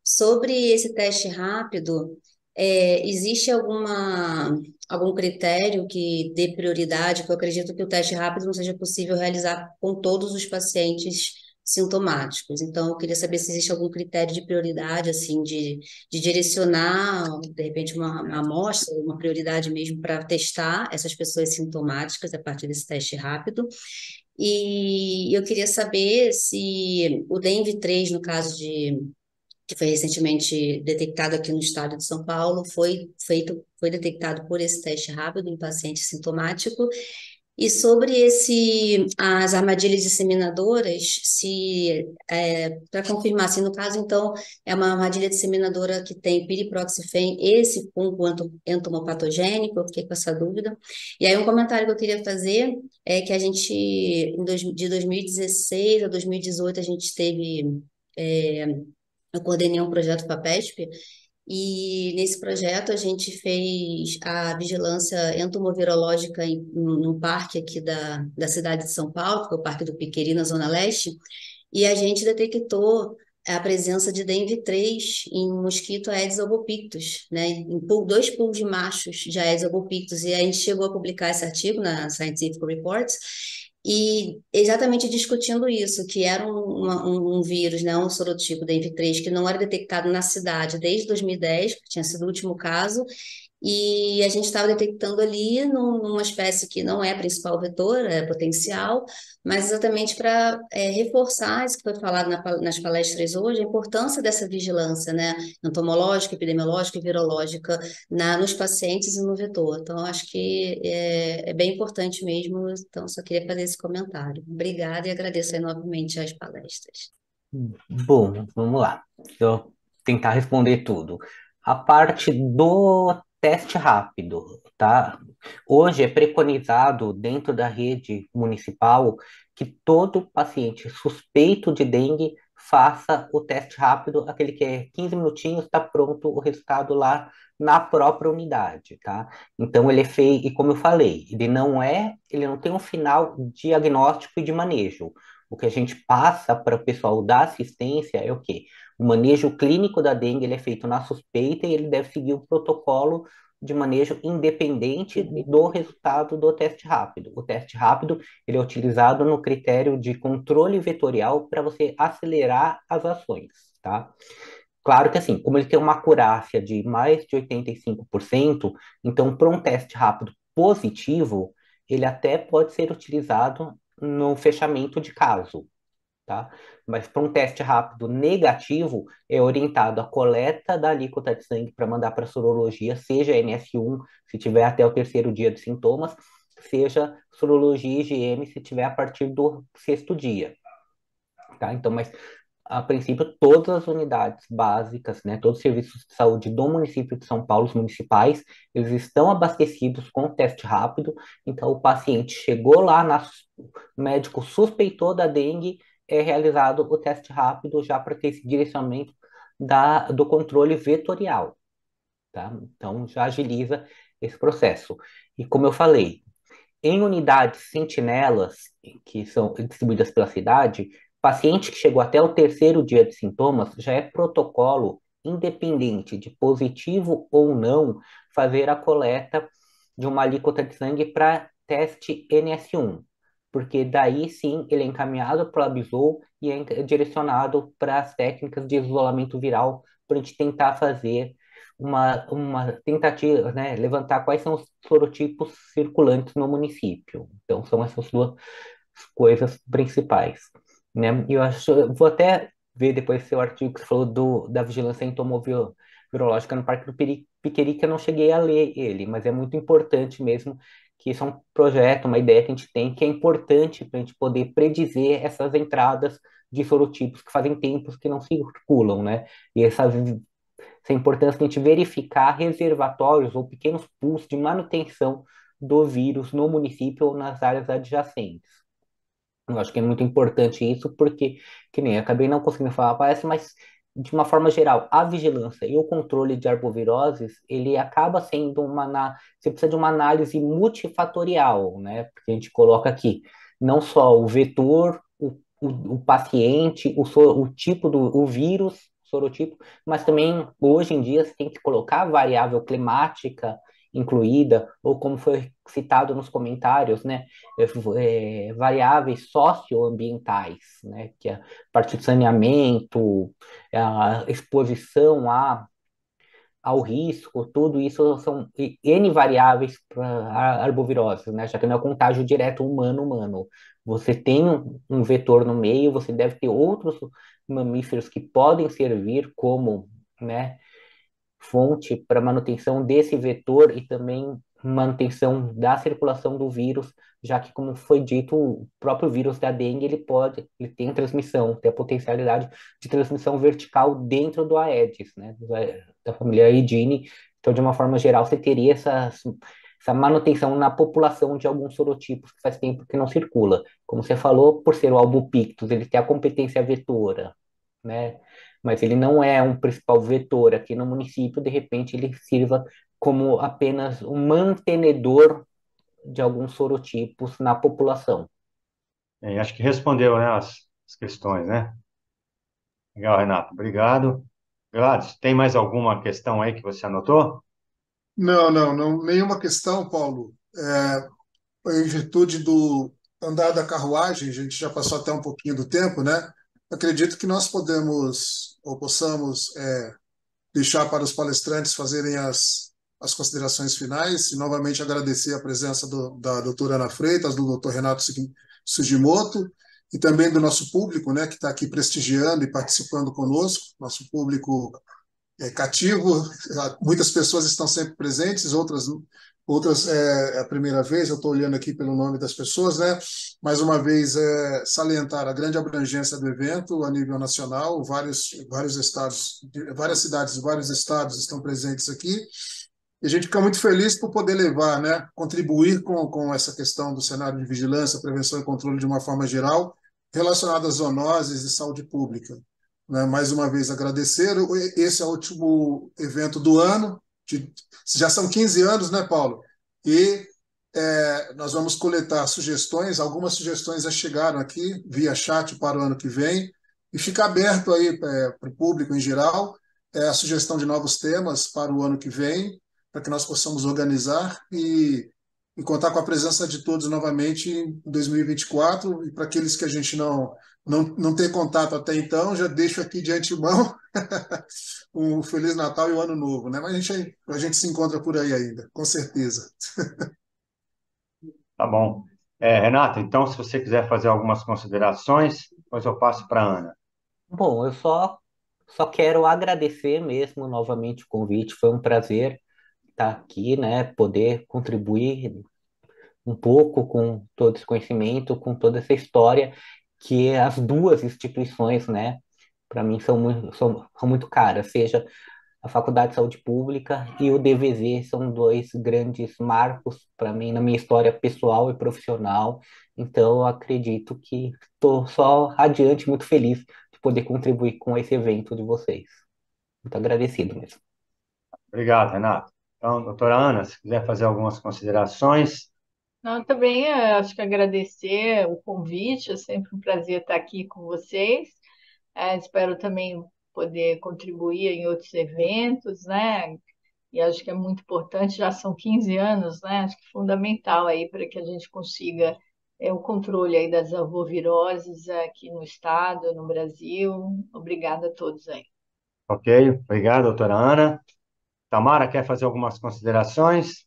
Sobre esse teste rápido, existe algum critério que dê prioridade? Que eu acredito que o teste rápido não seja possível realizar com todos os pacientes sintomáticos. Então, eu queria saber se existe algum critério de prioridade, assim, de direcionar, de repente, uma amostra, uma prioridade mesmo para testar essas pessoas sintomáticas a partir desse teste rápido. E eu queria saber se o DENV3, no caso que foi recentemente detectado aqui no estado de São Paulo, foi detectado por esse teste rápido em paciente sintomático. E sobre as armadilhas disseminadoras, se para confirmar, se no caso, então, é uma armadilha disseminadora que tem piriproxifem, esse fungo entomopatogênico, eu fiquei com essa dúvida. E aí um comentário que eu queria fazer é que a gente, de 2016 a 2018, a gente teve, eu coordenei um projeto FAPESP, e nesse projeto a gente fez a vigilância entomovirológica num parque aqui da cidade de São Paulo, que é o Parque do Piqueri, na Zona Leste, e a gente detectou a presença de DENV3 em mosquito Aedes albopictus, né, em dois pools de machos de Aedes albopictus, e a gente chegou a publicar esse artigo na Scientific Reports, e exatamente discutindo isso, que era um vírus, né, um sorotipo DENV3, que não era detectado na cidade desde 2010, que tinha sido o último caso, e a gente estava detectando ali numa espécie que não é principal vetor, é potencial, mas exatamente para reforçar isso que foi falado nas palestras hoje, a importância dessa vigilância, né, entomológica, epidemiológica e virológica nos pacientes e no vetor. Então, acho que é bem importante mesmo, então só queria fazer esse comentário. Obrigada e agradeço aí novamente as palestras. Bom, vamos lá. Eu vou tentar responder tudo. A parte do teste rápido, tá? Hoje é preconizado dentro da rede municipal que todo paciente suspeito de dengue faça o teste rápido, aquele que é 15 minutinhos, está pronto o resultado lá na própria unidade, tá? Então ele é feito, e como eu falei, ele não tem um final diagnóstico e de manejo. O que a gente passa para o pessoal da assistência é o quê? O manejo clínico da dengue ele é feito na suspeita e ele deve seguir o protocolo de manejo independente do resultado do teste rápido. O teste rápido ele é utilizado no critério de controle vetorial para você acelerar as ações, tá? Claro que assim, como ele tem uma acurácia de mais de 85%, então para um teste rápido positivo, ele até pode ser utilizado no fechamento de caso, tá? Mas para um teste rápido negativo, é orientado a coleta da alíquota de sangue para mandar para sorologia, seja NS1, se tiver até o terceiro dia de sintomas, seja sorologia IgM, se tiver a partir do sexto dia, tá? Então, mas a princípio, todas as unidades básicas, né, todos os serviços de saúde do município de São Paulo, os municipais, eles estão abastecidos com teste rápido. Então, o paciente chegou lá, o médico suspeitou da dengue, é realizado o teste rápido já para ter esse direcionamento do controle vetorial, tá? Então, já agiliza esse processo. E como eu falei, em unidades sentinelas, que são distribuídas pela cidade, paciente que chegou até o terceiro dia de sintomas já é protocolo, independente de positivo ou não, fazer a coleta de uma alíquota de sangue para teste NS1, porque daí sim ele é encaminhado para o Labzol e é direcionado para as técnicas de isolamento viral para a gente tentar fazer uma tentativa, né, levantar quais são os sorotipos circulantes no município. Então, são essas duas coisas principais, né? E eu vou até ver depois seu artigo que você falou da vigilância entomovirológica no Parque do Piqueri, que eu não cheguei a ler ele, mas é muito importante mesmo que isso é um projeto, uma ideia que a gente tem, que é importante para a gente poder predizer essas entradas de sorotipos que fazem tempos que não circulam, né? E essa importância de a gente verificar reservatórios ou pequenos pools de manutenção do vírus no município ou nas áreas adjacentes. Eu acho que é muito importante isso, porque, que nem eu acabei não conseguindo falar, parece, mas de uma forma geral, a vigilância e o controle de arboviroses, ele acaba sendo você precisa de uma análise multifatorial, né? Porque a gente coloca aqui não só o vetor, o paciente, o tipo o vírus, sorotipo, mas também hoje em dia você tem que colocar a variável climática incluída, ou como foi citado nos comentários, né, variáveis socioambientais, né, que é a parte de saneamento, a exposição ao risco, tudo isso são N variáveis para arboviroses, né? Já que não é contágio direto humano-humano. Você tem um vetor no meio, você deve ter outros mamíferos que podem servir como, né, fonte para manutenção desse vetor e também manutenção da circulação do vírus, já que, como foi dito, o próprio vírus da dengue, ele tem transmissão, tem a potencialidade de transmissão vertical dentro do Aedes, né, da família Aedini. Então, de uma forma geral, você teria essa manutenção na população de alguns sorotipos que faz tempo que não circula. Como você falou, por ser o Albopictus, ele tem a competência vetora, né? Mas ele não é um principal vetor aqui no município, de repente ele sirva como apenas um mantenedor de alguns sorotipos na população. Acho que respondeu, né, as questões, né? Legal, Renato. Obrigado. Gladys, tem mais alguma questão aí que você anotou? Não, não, não, nenhuma questão, Paulo. Em virtude do andar da carruagem, a gente já passou até um pouquinho do tempo, né? Acredito que nós podemos ou possamos deixar para os palestrantes fazerem as considerações finais e novamente agradecer a presença da doutora Ana Freitas, do doutor Renato Sugimoto e também do nosso público, né, que está aqui prestigiando e participando conosco, nosso público cativo. Muitas pessoas estão sempre presentes, outras é a primeira vez. Eu estou olhando aqui pelo nome das pessoas, né? Mais uma vez, salientar a grande abrangência do evento a nível nacional, vários estados, várias cidades e vários estados estão presentes aqui. E a gente fica muito feliz por poder levar, né, contribuir com essa questão do cenário de vigilância, prevenção e controle de uma forma geral, relacionada às zoonoses e saúde pública. Né? Mais uma vez, agradecer. Esse é o último evento do ano, já são 15 anos, né, Paulo? E nós vamos coletar sugestões, algumas sugestões já chegaram aqui via chat para o ano que vem, e fica aberto aí para o público em geral a sugestão de novos temas para o ano que vem, para que nós possamos organizar e contar com a presença de todos novamente em 2024. E para aqueles que a gente não tem contato até então, já deixo aqui de antemão um Feliz Natal e um Ano Novo, né? Mas a gente se encontra por aí ainda, com certeza. Tá bom. Renato, então, se você quiser fazer algumas considerações, depois eu passo para a Ana. Bom, eu só quero agradecer mesmo novamente o convite, foi um prazer estar aqui, né, poder contribuir um pouco com todo esse conhecimento, com toda essa história que as duas instituições, né, para mim são muito caras, seja a Faculdade de Saúde Pública e o DVZ são dois grandes marcos para mim na minha história pessoal e profissional. Então, eu acredito que estou só adiante, muito feliz de poder contribuir com esse evento de vocês. Muito agradecido mesmo. Obrigado, Renato. Então, doutora Ana, se quiser fazer algumas considerações. Não, também acho que agradecer o convite, é sempre um prazer estar aqui com vocês. Espero também poder contribuir em outros eventos, né? E acho que é muito importante, já são 15 anos, né? Acho que é fundamental aí para que a gente consiga o controle aí das arboviroses aqui no estado, no Brasil. Obrigada a todos aí. Ok, obrigado, doutora Ana. Tamara, quer fazer algumas considerações?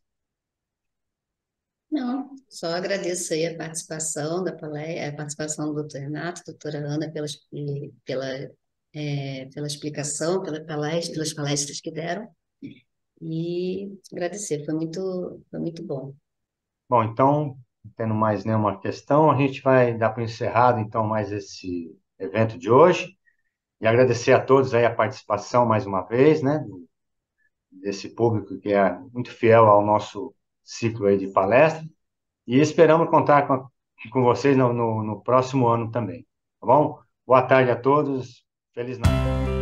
Não, só agradeço aí a participação da palestra, a participação do doutor Renato, doutora Ana, pela explicação, pelas palestras que deram, e agradecer, foi muito bom. Bom, então, não tendo mais nenhuma questão, a gente vai dar para encerrado, então, mais esse evento de hoje. E agradecer a todos aí a participação mais uma vez, né? Desse público que é muito fiel ao nosso ciclo aí de palestra. E esperamos contar com vocês no próximo ano também. Tá bom? Boa tarde a todos. Feliz Natal.